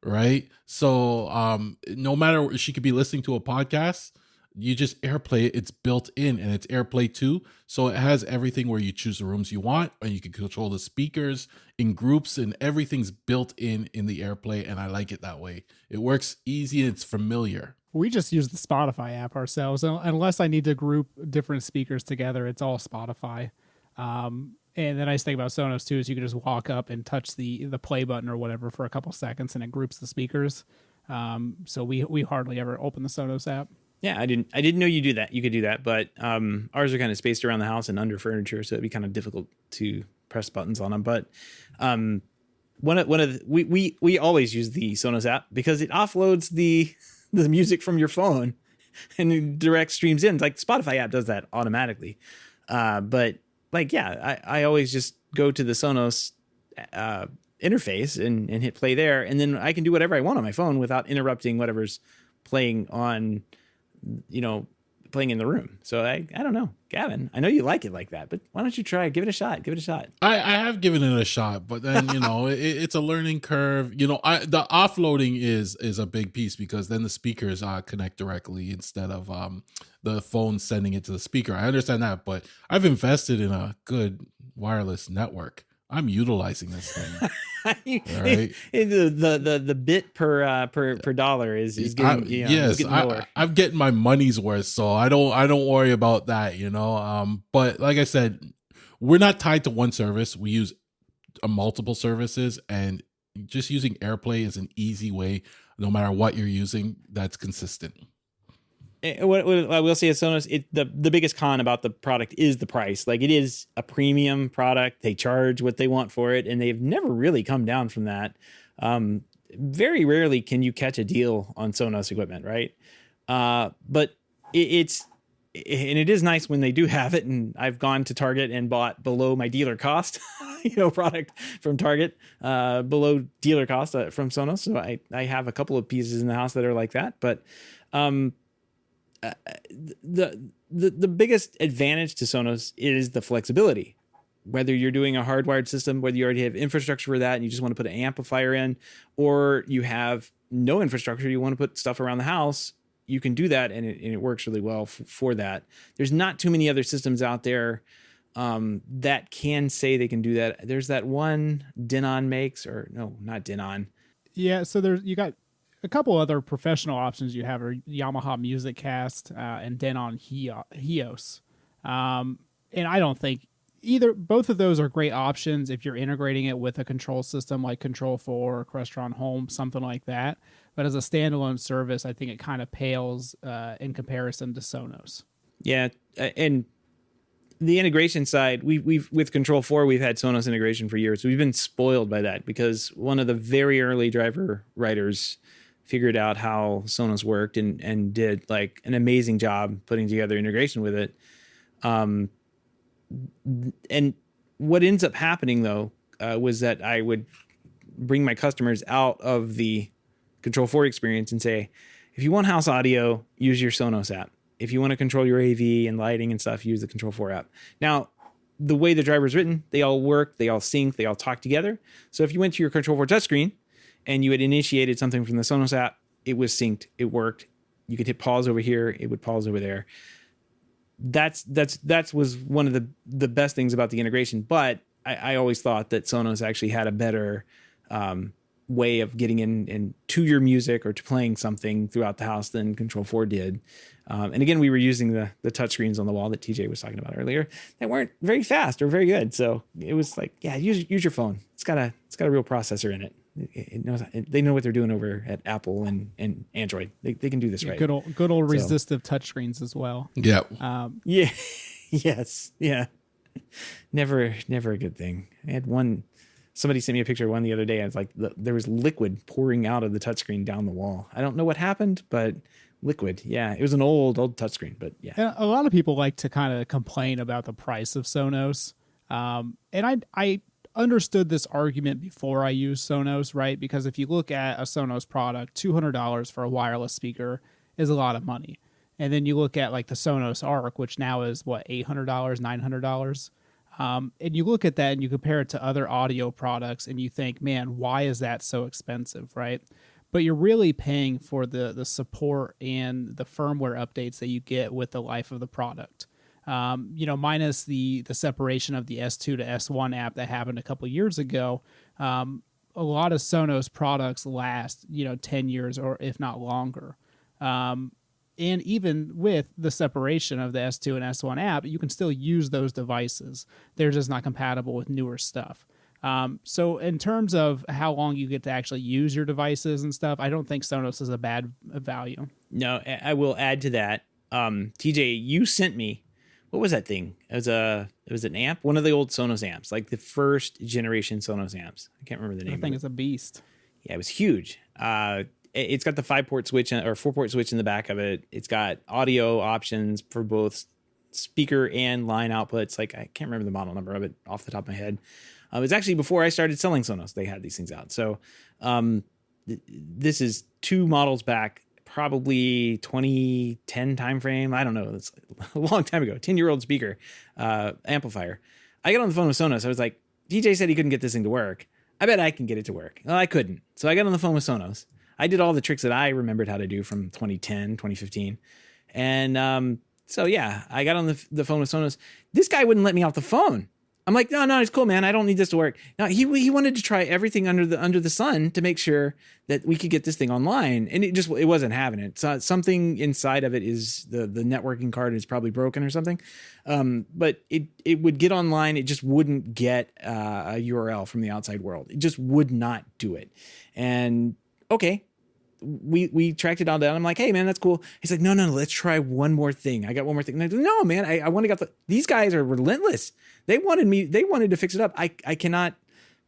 right? So no matter, she could be listening to a podcast, you just AirPlay it. It's built in, and it's AirPlay 2. So it has everything where you choose the rooms you want, and you can control the speakers in groups, and everything's built in the AirPlay. And I like it that way. It works easy and it's familiar. We just use the Spotify app ourselves. Unless I need to group different speakers together, it's all Spotify. And the nice thing about Sonos too is you can just walk up and touch the play button or whatever for a couple seconds, and it groups the speakers. So we hardly ever open the Sonos app. Yeah, I didn't know you do that. You could do that, but ours are kind of spaced around the house and under furniture, so it'd be kind of difficult to press buttons on them. But we always use the Sonos app because it offloads the music from your phone and it direct streams in. Like the Spotify app does that automatically. But like, yeah, I always just go to the Sonos interface and hit play there, and then I can do whatever I want on my phone without interrupting whatever's playing on, playing in the room. So I don't know, Gavin, I know you like it like that, but why don't you try, give it a shot. I have given it a shot, but then, it's a learning curve. The offloading is a big piece, because then the speakers connect directly instead of the phone sending it to the speaker. I understand that, but I've invested in a good wireless network. I'm utilizing this thing. Right? The bit per dollar is getting yes, getting lower. I'm getting my money's worth, so I don't worry about that, But like I said, we're not tied to one service. We use multiple services, and just using AirPlay is an easy way, no matter what you're using, that's consistent. What I will say is Sonos, the biggest con about the product is the price. Like, it is a premium product. They charge what they want for it, and they've never really come down from that. Very rarely can you catch a deal on Sonos equipment, right? But it is nice when they do have it. And I've gone to Target and bought below my dealer cost, product from Target, below dealer cost from Sonos. So I have a couple of pieces in the house that are like that, but the biggest advantage to Sonos is the flexibility. Whether you're doing a hardwired system, whether you already have infrastructure for that and you just want to put an amplifier in, or you have no infrastructure, you want to put stuff around the house, you can do that, and it works really well for that. There's not too many other systems out there that can say they can do that. There's that one Denon makes, or no, not Denon. Yeah, so you got a couple other professional options you have are Yamaha Music Cast and Denon Hios. And I don't think both of those are great options if you're integrating it with a control system like Control 4 or Crestron Home, something like that. But as a standalone service, I think it kind of pales in comparison to Sonos. Yeah, and the integration side, we've with Control 4, we've had Sonos integration for years. We've been spoiled by that because one of the very early driver writers figured out how Sonos worked and did like an amazing job putting together integration with it. And what ends up happening though was that I would bring my customers out of the Control 4 experience and say, if you want house audio, use your Sonos app. If you want to control your AV and lighting and stuff, use the Control 4 app. Now, the way the driver is written, they all work, they all sync, they all talk together. So if you went to your Control 4 touchscreen and you had initiated something from the Sonos app, it was synced, it worked. You could hit pause over here, it would pause over there. That was one of the best things about the integration. But I always thought that Sonos actually had a better way of getting in to your music or to playing something throughout the house than Control 4 did. And again, we were using the touchscreens on the wall that TJ was talking about earlier that weren't very fast or very good. So it was like, yeah, use your phone. It's got a real processor in it. It knows, they know what they're doing over at Apple and Android. They can do this right. Good old resistive touchscreens as well. Yeah. Yeah. Yes. Yeah. Never a good thing. I had one. Somebody sent me a picture of one the other day. I was like, there was liquid pouring out of the touchscreen down the wall. I don't know what happened, but liquid. Yeah, it was an old touchscreen, but yeah. And a lot of people like to kind of complain about the price of Sonos. And I understood this argument before I used Sonos, right? Because if you look at a Sonos product, $200 for a wireless speaker is a lot of money. And then you look at like the Sonos Arc, which now is what, $800, $900. And you look at that and you compare it to other audio products and you think, man, why is that so expensive, right? But you're really paying for the support and the firmware updates that you get with the life of the product. Minus the separation of the S2 to S1 app that happened a couple years ago, a lot of Sonos products last, 10 years or if not longer. And even with the separation of the S2 and S1 app, you can still use those devices. They're just not compatible with newer stuff. So in terms of how long you get to actually use your devices and stuff, I don't think Sonos is a bad value. No, I will add to that. TJ, you sent me, what was that thing? It was an amp, one of the old Sonos amps, like the first generation Sonos amps. I can't remember the name. I think it's a beast. Yeah, it was huge. It's got the 5-port switch or 4-port switch in the back of it. It's got audio options for both speaker and line outputs. Like, I can't remember the model number of it off the top of my head. It's actually before I started selling Sonos, they had these things out. So this is 2 models back, probably 2010 timeframe. I don't know. It's a long time ago. 10-year-old speaker amplifier. I got on the phone with Sonos. I was like, DJ said he couldn't get this thing to work. I bet I can get it to work. Well, I couldn't. So I got on the phone with Sonos. I did all the tricks that I remembered how to do from 2010, 2015. And so, yeah, I got on the phone with Sonos. This guy wouldn't let me off the phone. I'm like, no, it's cool, man. I don't need this to work. Now, he wanted to try everything under the sun to make sure that we could get this thing online. And it wasn't having it. So something inside of it is the networking card is probably broken or something. But it would get online. It just wouldn't get a URL from the outside world. It just would not do it. And okay, we tracked it all down. I'm like, hey man, that's cool. He's like, no, let's try one more thing. I got one more thing. And I go, no, man, I want to get these guys are relentless. They wanted to fix it up. I cannot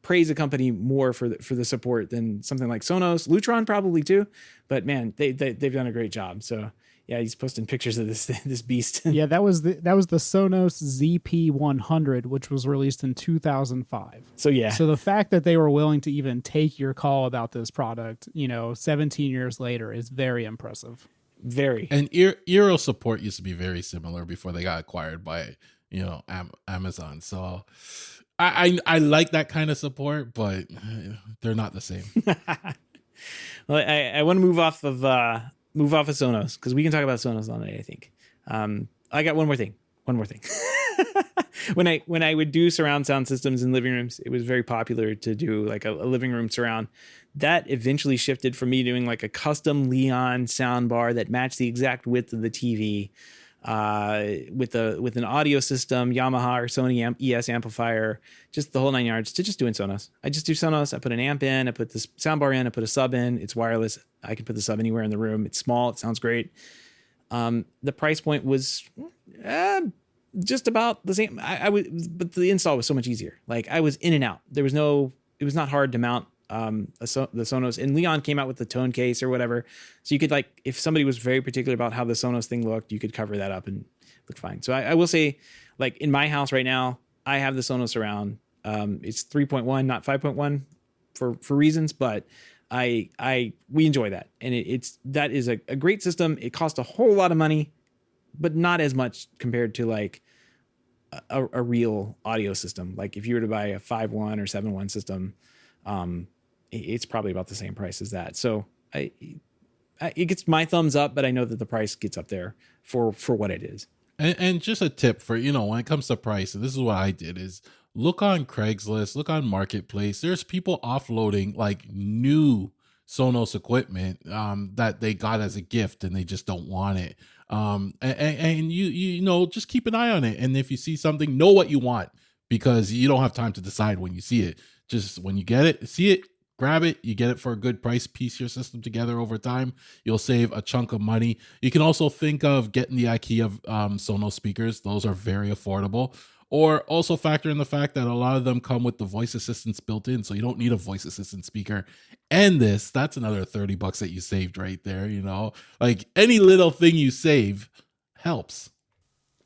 praise a company more for the support than something like Sonos, Lutron probably too. But man, they've done a great job. So yeah, he's posting pictures of this beast. Yeah, that was the Sonos ZP100, which was released in 2005. So yeah. So the fact that they were willing to even take your call about this product, 17 years later is very impressive. Very. And Eero support used to be very similar before they got acquired by, Amazon. So I like that kind of support, but they're not the same. Well, I want to move off of Sonos because we can talk about Sonos all night, I think. I got one more thing. When I would do surround sound systems in living rooms, it was very popular to do like a living room surround. That eventually shifted from me doing like a custom Leon sound bar that matched the exact width of the TV with an audio system, Yamaha or Sony ES amplifier, just the whole 9 yards, to just doing Sonos. I just do Sonos. I put an amp in, I put this soundbar in, I put a sub in. It's wireless. I can put the sub anywhere in the room. It's small. It sounds great. The price point was just about the same. But the install was so much easier. Like I was in and out. It was not hard to mount the Sonos, and Leon came out with the tone case or whatever. So you could, like, if somebody was very particular about how the Sonos thing looked, you could cover that up and look fine. So I will say, like in my house right now, I have the Sonos around. It's 3.1, not 5.1 for reasons, but we enjoy that. And that is a great system. It costs a whole lot of money, but not as much compared to like a real audio system. Like if you were to buy a 5.1 or 7.1 system, it's probably about the same price as that. So it gets my thumbs up, but I know that the price gets up there for what it is. And just a tip for, when it comes to price, and this is what I did, is look on Craigslist, look on Marketplace. There's people offloading like new Sonos equipment that they got as a gift and they just don't want it. And you just keep an eye on it. And if you see something, know what you want, because you don't have time to decide when you see it. Just when you get it, see it, grab it, you get it for a good price, piece your system together over time. You'll save a chunk of money. You can also think of getting the IKEA Sonos speakers. Those are very affordable. Or also factor in the fact that a lot of them come with the voice assistants built in, so you don't need a voice assistant speaker. And that's another $30 that you saved right there. Like any little thing you save helps.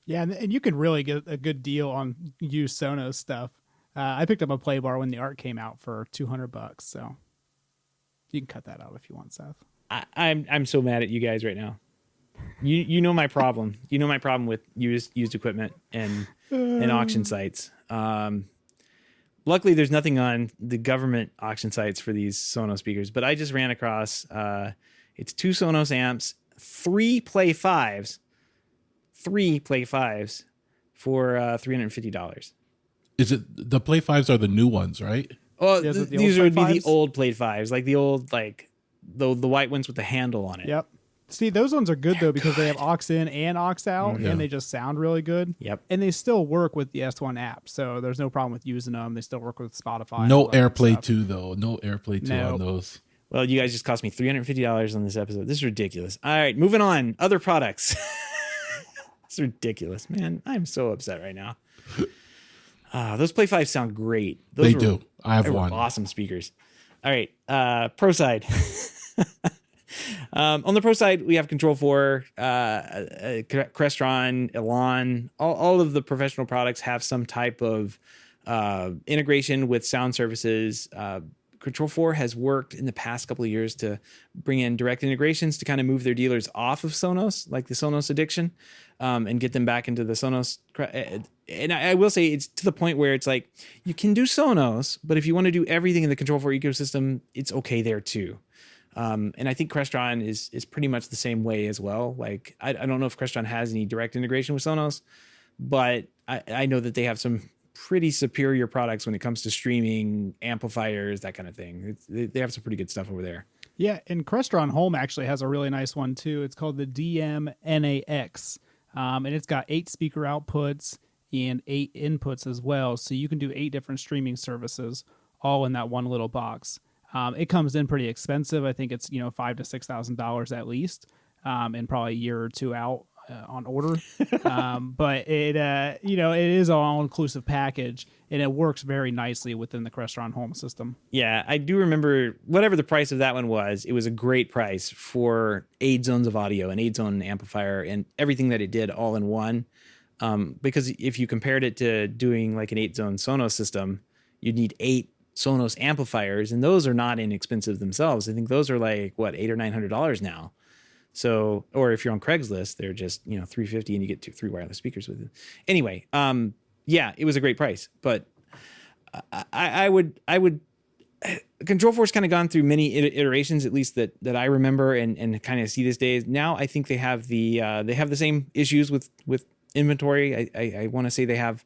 Yeah, and you can really get a good deal on used Sonos stuff. I picked up a play bar when the Arc came out for $200, so you can cut that out if you want, Seth. I'm so mad at you guys right now. You know my problem. You know my problem with used equipment and auction sites. Luckily, there's nothing on the government auction sites for these Sonos speakers, but I just ran across it's 2 Sonos amps, 3 Play 5s for $350. Is it the Play 5s are the new ones, right? Oh, Yeah, these would be the old Play 5s, like the old, like the white ones with the handle on it. Yep. See, those ones are good though because they have aux in and aux out, and they just sound really good. Yep. And they still work with the S1 app, so there's no problem with using them. They still work with Spotify. No AirPlay 2 though. No AirPlay 2 on those. Well, you guys just cost me $350 on this episode. This is ridiculous. All right, moving on. Other products. It's ridiculous, man. I'm so upset right now. Those Play 5s sound great. They do. I have one. Awesome speakers. All right, Pro side. On the Pro side, we have Control 4, Crestron, Elan. All of the professional products have some type of integration with sound services. Control 4 has worked in the past couple of years to bring in direct integrations to kind of move their dealers off of Sonos, like the Sonos addiction, and get them back into the Sonos. And I will say it's to the point where it's like you can do Sonos, but if you want to do everything in the Control 4 ecosystem, it's okay there too. And I think Crestron is pretty much the same way as well. Like I don't know if Crestron has any direct integration with Sonos, but I know that they have some pretty superior products when it comes to streaming, amplifiers, that kind of thing. They have some pretty good stuff over there. Yeah, and Crestron Home actually has a really nice one too. It's called the DM-NAX, and it's got 8 speaker outputs and 8 inputs as well. So you can do 8 different streaming services all in that one little box. It comes in pretty expensive. I think it's $5,000 to $6,000 at least, and probably a year or two out on order. But it is an all-inclusive package, and it works very nicely within the Crestron Home system. Yeah, I do remember whatever the price of that one was. It was a great price for 8 zones of audio, an 8-zone amplifier, and everything that it did all in one. Because if you compared it to doing like an 8-zone Sonos system, you'd need 8 Sonos amplifiers, and those are not inexpensive themselves. I think those are like $800 or $900 now. So, or if you're on Craigslist, they're just $350, and you get 3 wireless speakers with it. Anyway, yeah, it was a great price, but I would Control 4's kind of gone through many iterations, at least that I remember and kind of see these days. Now I think they have the same issues with inventory. I want to say they have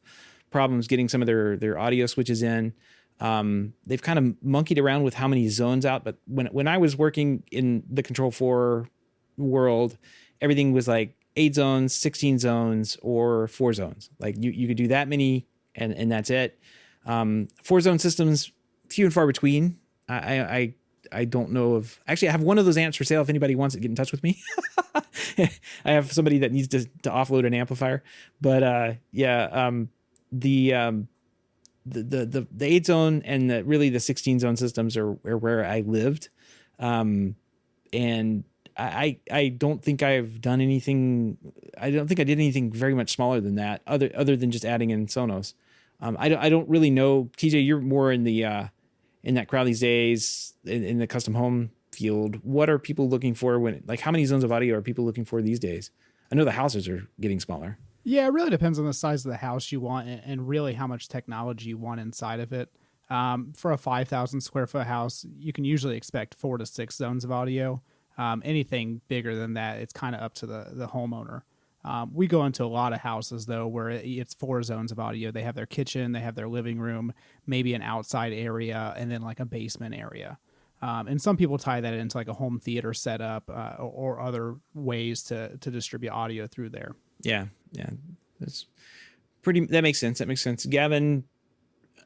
problems getting some of their audio switches in. They've kind of monkeyed around with how many zones out, but when I was working in the Control 4 world, everything was like 8 zones, 16 zones, or 4 zones. Like you could do that many, and that's it. 4 zone systems, few and far between. I don't know of. Actually, I have one of those amps for sale. If anybody wants it, get in touch with me. I have somebody that needs to offload an amplifier. But the 8 zone and really the 16 zone systems are where I lived. And I don't think I've done anything. I don't think I did anything very much smaller than that, other than just adding in Sonos. I don't really know. TJ, you're more in that crowd these days in the custom home field. What are people looking for how many zones of audio are people looking for these days? I know the houses are getting smaller. Yeah, it really depends on the size of the house you want and really how much technology you want inside of it. For a 5,000 square foot house, you can usually expect 4 to 6 zones of audio. Anything bigger than that, it's kind of up to the homeowner. We go into a lot of houses, though, where it's 4 zones of audio. They have their kitchen, they have their living room, maybe an outside area, and then like a basement area. And some people tie that into like a home theater setup or other ways to distribute audio through there. Yeah. That makes sense. Gavin,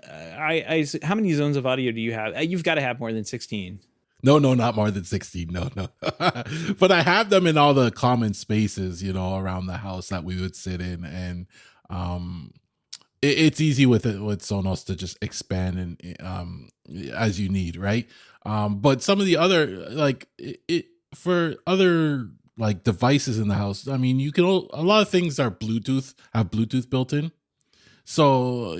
how many zones of audio do you have? You've got to have more than 16. No, not more than 16. No. But I have them in all the common spaces, around the house that we would sit in. And it's easy with Sonos to just expand and as you need, right? But some of the other, for other like devices in the house, I mean, a lot of things are have Bluetooth built in. So,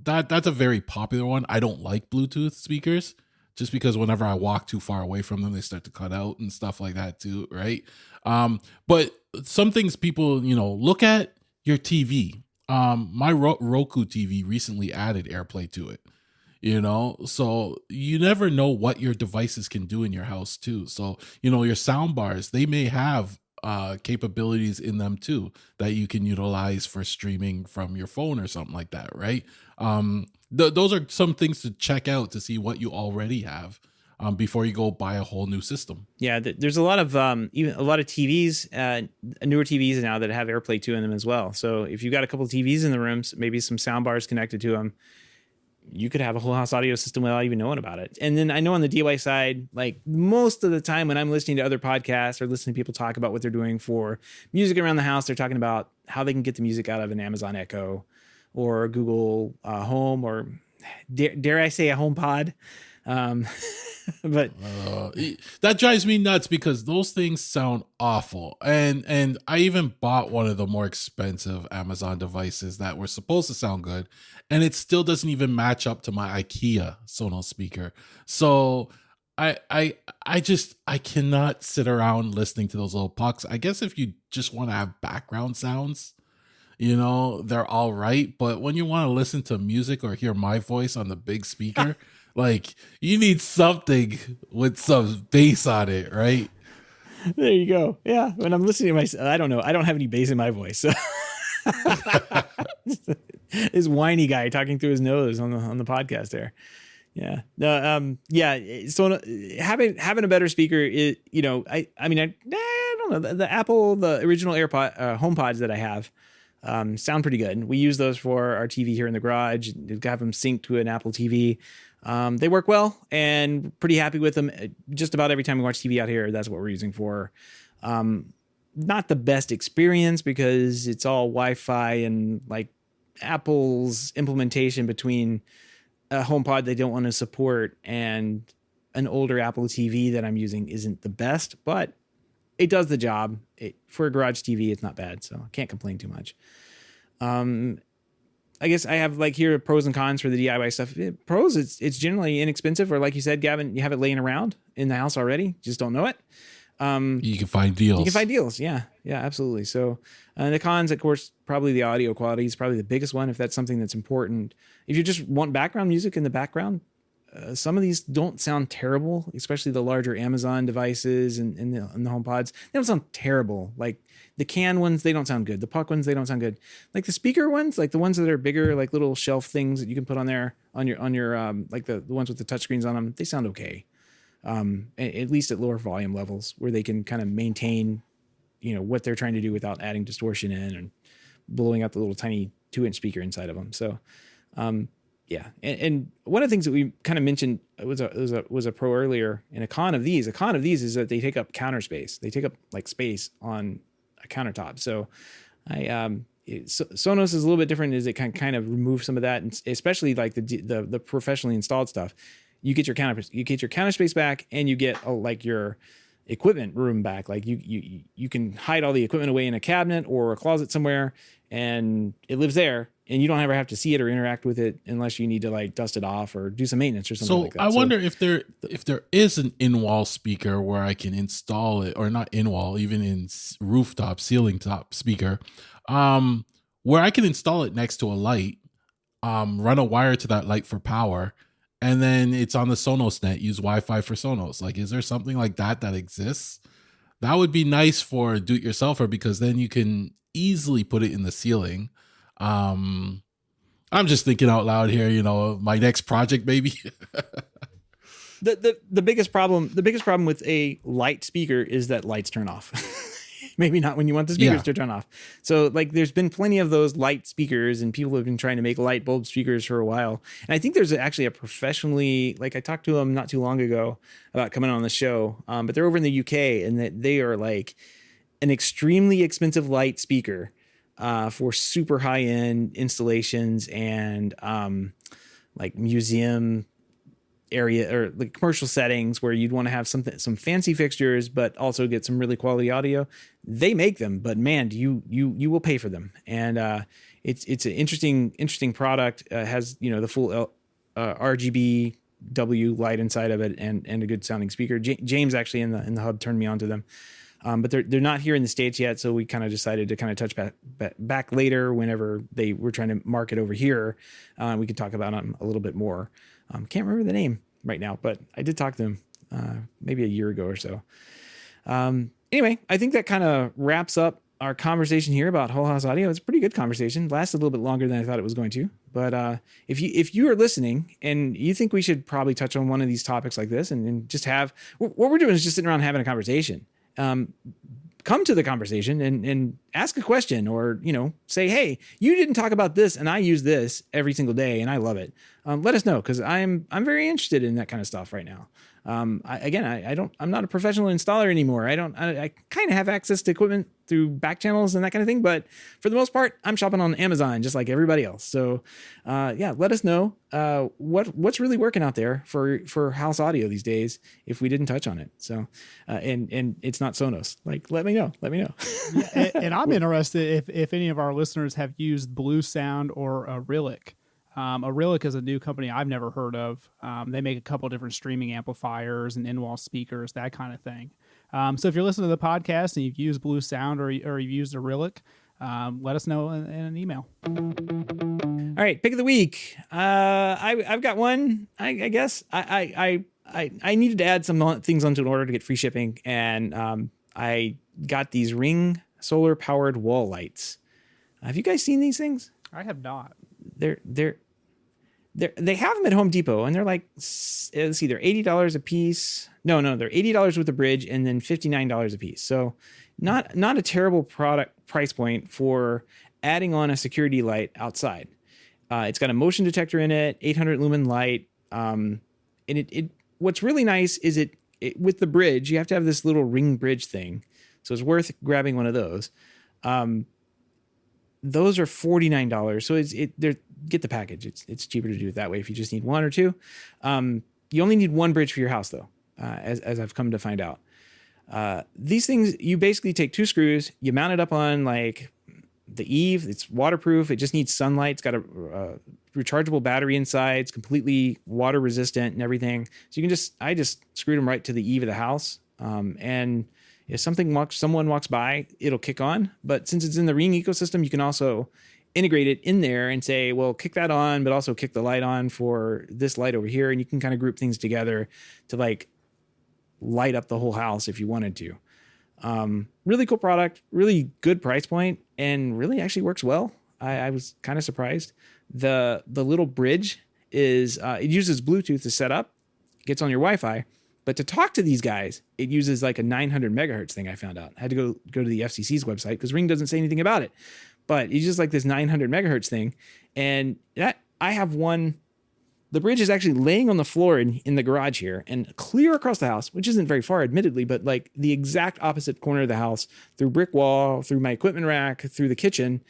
that's a very popular one. I don't like Bluetooth speakers just because whenever I walk too far away from them, they start to cut out and stuff like that too, right? But some things people, look at your TV. My Roku TV recently added AirPlay to it, so you never know what your devices can do in your house too. So, your sound bars, they may have capabilities in them too that you can utilize for streaming from your phone or something like that, right? Those are some things to check out to see what you already have before you go buy a whole new system. Yeah, there's a lot of even a lot of TVs, newer TVs now that have AirPlay 2 in them as well. So if you've got a couple of TVs in the rooms, maybe some sound bars connected to them, you could have a whole house audio system without even knowing about it. And then I know on the DIY side, like most of the time when I'm listening to other podcasts or listening to people talk about what they're doing for music around the house, they're talking about how they can get the music out of an Amazon Echo or Google Home, or dare I say a HomePod. But that drives me nuts because those things sound awful. And I even bought one of the more expensive Amazon devices that were supposed to sound good, and it still doesn't even match up to my IKEA Sonos speaker. So I cannot sit around listening to those little pucks. I guess if you just want to have background sounds, they're all right. But when you want to listen to music or hear my voice on the big speaker, like you need something with some bass on it, right? There you go. Yeah. When I'm listening to myself, I don't know. I don't have any bass in my voice. So. This whiny guy talking through his nose on the podcast there. Yeah. So having a better speaker is, I don't know, the Apple, the original HomePods that I have sound pretty good. We use those for our TV here in the garage. We've got them synced to an Apple TV. They work well and pretty happy with them. Just about every time we watch TV out here, that's what we're using for. Not the best experience because it's all Wi-Fi and like Apple's implementation between a HomePod they don't want to support and an older Apple TV that I'm using isn't the best, but it does the job. For a garage TV, it's not bad, so I can't complain too much. I guess I have like here pros and cons for the DIY stuff. Pros, it's generally inexpensive, or like you said, Gavin, you have it laying around in the house already, just don't know it. You can find deals. Yeah, absolutely. So the cons, of course, probably the audio quality is probably the biggest one if that's something that's important. If you just want background music in the background, some of these don't sound terrible, especially the larger Amazon devices and the HomePods. They don't sound terrible. Like the can ones, they don't sound good. The puck ones, they don't sound good. Like the speaker ones, like the ones that are bigger, like little shelf things that you can put on there on your like the ones with the touchscreens on them, they sound okay. At least at lower volume levels where they can kind of maintain what they're trying to do without adding distortion in and blowing out the little tiny 2-inch speaker inside of them. So, yeah. And one of the things that we kind of mentioned was a pro earlier, and a con of these is that they take up counter space. They take up like space on a countertop. So Sonos is a little bit different, is it can kind of remove some of that, and especially like the professionally installed stuff. You get your counter space back, and you get like your equipment room back. Like you can hide all the equipment away in a cabinet or a closet somewhere, and it lives there, and you don't ever have to see it or interact with it unless you need to like dust it off or do some maintenance or something like that. I wonder if there is an in-wall speaker where I can install it, or not in-wall, even in rooftop, ceiling top speaker, where I can install it next to a light, run a wire to that light for power, and then it's on the Sonos net, use Wi-Fi for Sonos. Like, is there something like that exists? That would be nice for a do-it-yourselfer, because then you can easily put it in the ceiling. I'm just thinking out loud here, my next project, maybe. The biggest problem with a light speaker is that lights turn off. Maybe not when you want the speakers to turn off. So like there's been plenty of those light speakers, and people have been trying to make light bulb speakers for a while. And I think there's actually a professionally, like I talked to them not too long ago about coming on the show, but they're over in the UK, and they are like an extremely expensive light speaker for super high end installations and like museum area or like commercial settings where you'd want to have some fancy fixtures, but also get some really quality audio. They make them, but man, you will pay for them. And it's an interesting product. Has the full RGB W light inside of it, and a good sounding speaker. James actually in the hub turned me on to them. But they're not here in the States yet, so we kind of decided to kind of touch back later whenever they were trying to market over here. We could talk about them a little bit more. Can't remember the name right now, but I did talk to them maybe a year ago or so. Anyway, I think that kind of wraps up our conversation here about Whole House Audio. It's a pretty good conversation. Lasted a little bit longer than I thought it was going to. But if you are listening and you think we should probably touch on one of these topics like this, and just have what we're doing is just sitting around having a conversation. Come to the conversation and ask a question, or, say, hey, you didn't talk about this and I use this every single day and I love it. Let us know, 'cause I'm very interested in that kind of stuff right now. I'm not a professional installer anymore. I kind of have access to equipment through back channels and that kind of thing, but for the most part, I'm shopping on Amazon just like everybody else. So, let us know, what's really working out there for house audio these days, if we didn't touch on it. So, and it's not Sonos. Like, let me know. Yeah, and I'm interested if any of our listeners have used Blue Sound or Arylic. Arylic is a new company I've never heard of. They make a couple different streaming amplifiers and in-wall speakers, that kind of thing. So if you're listening to the podcast and you've used Blue Sound or you've used Arylic, let us know in an email. All right, pick of the week. I've got one. I guess I needed to add some things onto an order to get free shipping, and I got these Ring solar powered wall lights. Have you guys seen these things? I have not. They have them at Home Depot, and they're like, let's see, they're $80 a piece. No, they're $80 with the bridge, and then $59 a piece. So not a terrible product price point for adding on a security light outside. It's got a motion detector in it, 800 lumen light. And it what's really nice is it with the bridge, you have to have this little Ring bridge thing. So it's worth grabbing one of those. Those are $49. So get the package. It's cheaper to do it that way if you just need one or two. You only need one bridge for your house though, as I've come to find out. These things, you basically take two screws, you mount it up on like the eave. It's waterproof. It just needs sunlight. It's got a rechargeable battery inside. It's completely water resistant and everything. So I just screwed them right to the eave of the house. And if someone walks by, it'll kick on. But since it's in the Ring ecosystem, you can also integrate it in there and say, well, kick that on, but also kick the light on for this light over here. And you can kind of group things together to like light up the whole house if you wanted to. Really cool product, really good price point, and really actually works well. I was kind of surprised. The little bridge is, it uses Bluetooth to set up, gets on your Wi-Fi, But to talk to these guys, it uses like a 900 megahertz thing I found out. I had to go to the FCC's website because Ring doesn't say anything about it. But it's just like this 900 megahertz thing. And that I have one. The bridge is actually laying on the floor in the garage here and clear across the house, which isn't very far, admittedly, but like the exact opposite corner of the house, through brick wall, through my equipment rack, through the kitchen,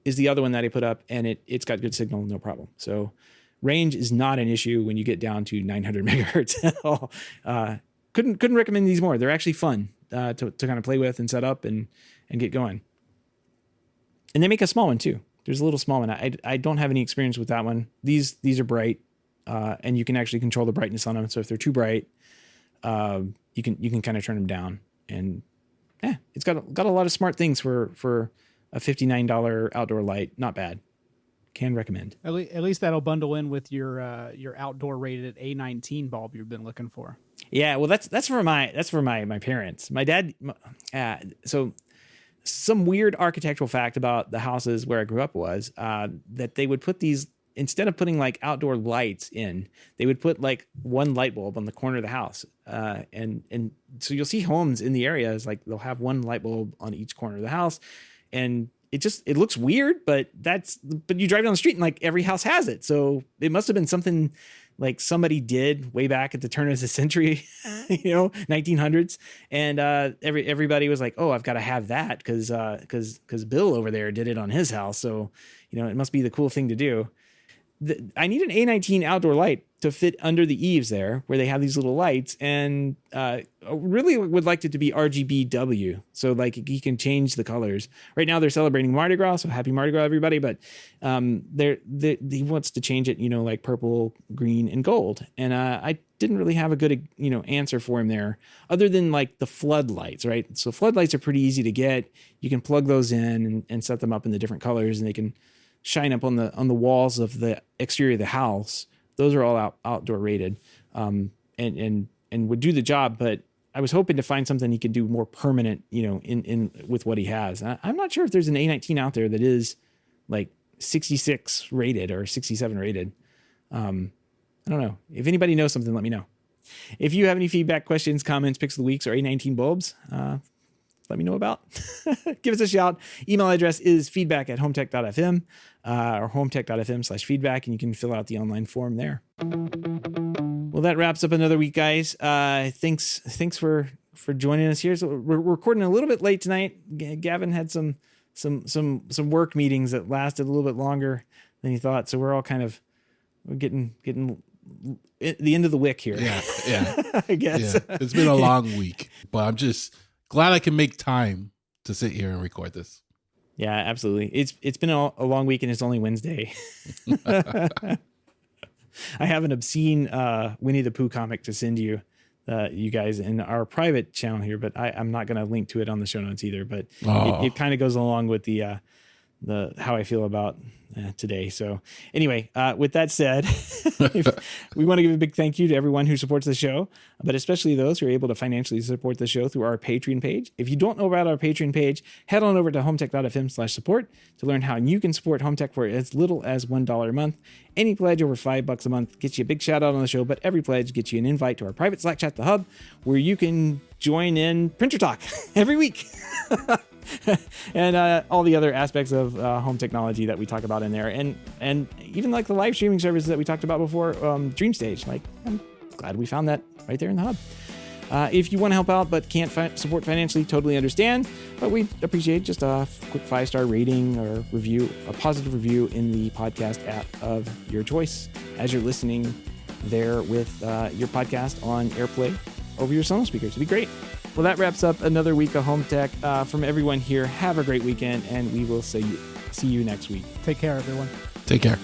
is the other one that I put up, and it's got good signal, no problem. So range is not an issue when you get down to 900 megahertz at all. Couldn't recommend these more. They're actually fun to kind of play with and set up and get going. And they make a small one too. There's a little small one. I don't have any experience with that one. These are bright. And you can actually control the brightness on them. So if they're too bright, you can kind of turn them down. And it's got a lot of smart things for a $59 outdoor light. Not bad. Can recommend. At least that'll bundle in with your outdoor rated A19 bulb you've been looking for. Yeah, well that's for my parents. My dad. So some weird architectural fact about the houses where I grew up was that they would put these. Instead of putting like outdoor lights in, they would put like one light bulb on the corner of the house. And so you'll see homes in the area is like they'll have one light bulb on each corner of the house. And it looks weird, but you drive down the street and like every house has it. So it must have been something like somebody did way back at the turn of the century, 1900s. And everybody was like, oh, I've got to have that because Bill over there did it on his house. So, it must be the cool thing to do. I need an A19 outdoor light to fit under the eaves there where they have these little lights, and really would like it to be RGBW. So like you can change the colors. Right now they're celebrating Mardi Gras, so happy Mardi Gras, everybody. But he wants to change it, like purple, green, and gold. And I didn't really have a good, answer for him there other than like the floodlights, right? So floodlights are pretty easy to get. You can plug those in and set them up in the different colors, and they can shine up on the walls of the exterior of the house. Those are all outdoor rated, and would do the job. But I was hoping to find something he could do more permanent, in with what he has. I'm not sure if there's an A19 out there that is like 66 rated or 67 rated. I don't know. If anybody knows something, let me know. If you have any feedback, questions, comments, picks of the weeks, or A19 bulbs, let me know about. Give us a shout. Email address is feedback@HomeTech.fm or HomeTech.fm/feedback, and you can fill out the online form there. Well, that wraps up another week, guys. Thanks for joining us here. So we're recording a little bit late tonight. Gavin had some work meetings that lasted a little bit longer than he thought. So we're all we're getting the end of the wick here. Yeah. I guess. Yeah. It's been a long week, but I'm just glad I can make time to sit here and record this. Yeah, absolutely. It's been a long week, and it's only Wednesday. I have an obscene Winnie the Pooh comic to send you guys in our private channel here, but I'm not going to link to it on the show notes either. But it kind of goes along with the how I feel about today. So anyway, with that said, we want to give a big thank you to everyone who supports the show, but especially those who are able to financially support the show through our Patreon page. If you don't know about our Patreon page, head on over to HomeTech.fm/support to learn how you can support HomeTech for as little as $1 a month. Any pledge over $5 a month gets you a big shout out on the show, but every pledge gets you an invite to our private Slack chat, The Hub, where you can join in Printer Talk every week. And all the other aspects of home technology that we talk about in there, and even like the live streaming services that we talked about before, DreamStage. Like, I'm glad we found that right there in the hub. If you want to help out but can't support financially, totally understand, but we appreciate just a quick 5-star rating or review, a positive review in the podcast app of your choice as you're listening there with your podcast on AirPlay over your Sonos speakers. It'd be great. Well, that wraps up another week of Home Tech. From everyone here, have a great weekend, and we will see you next week. Take care, everyone. Take care.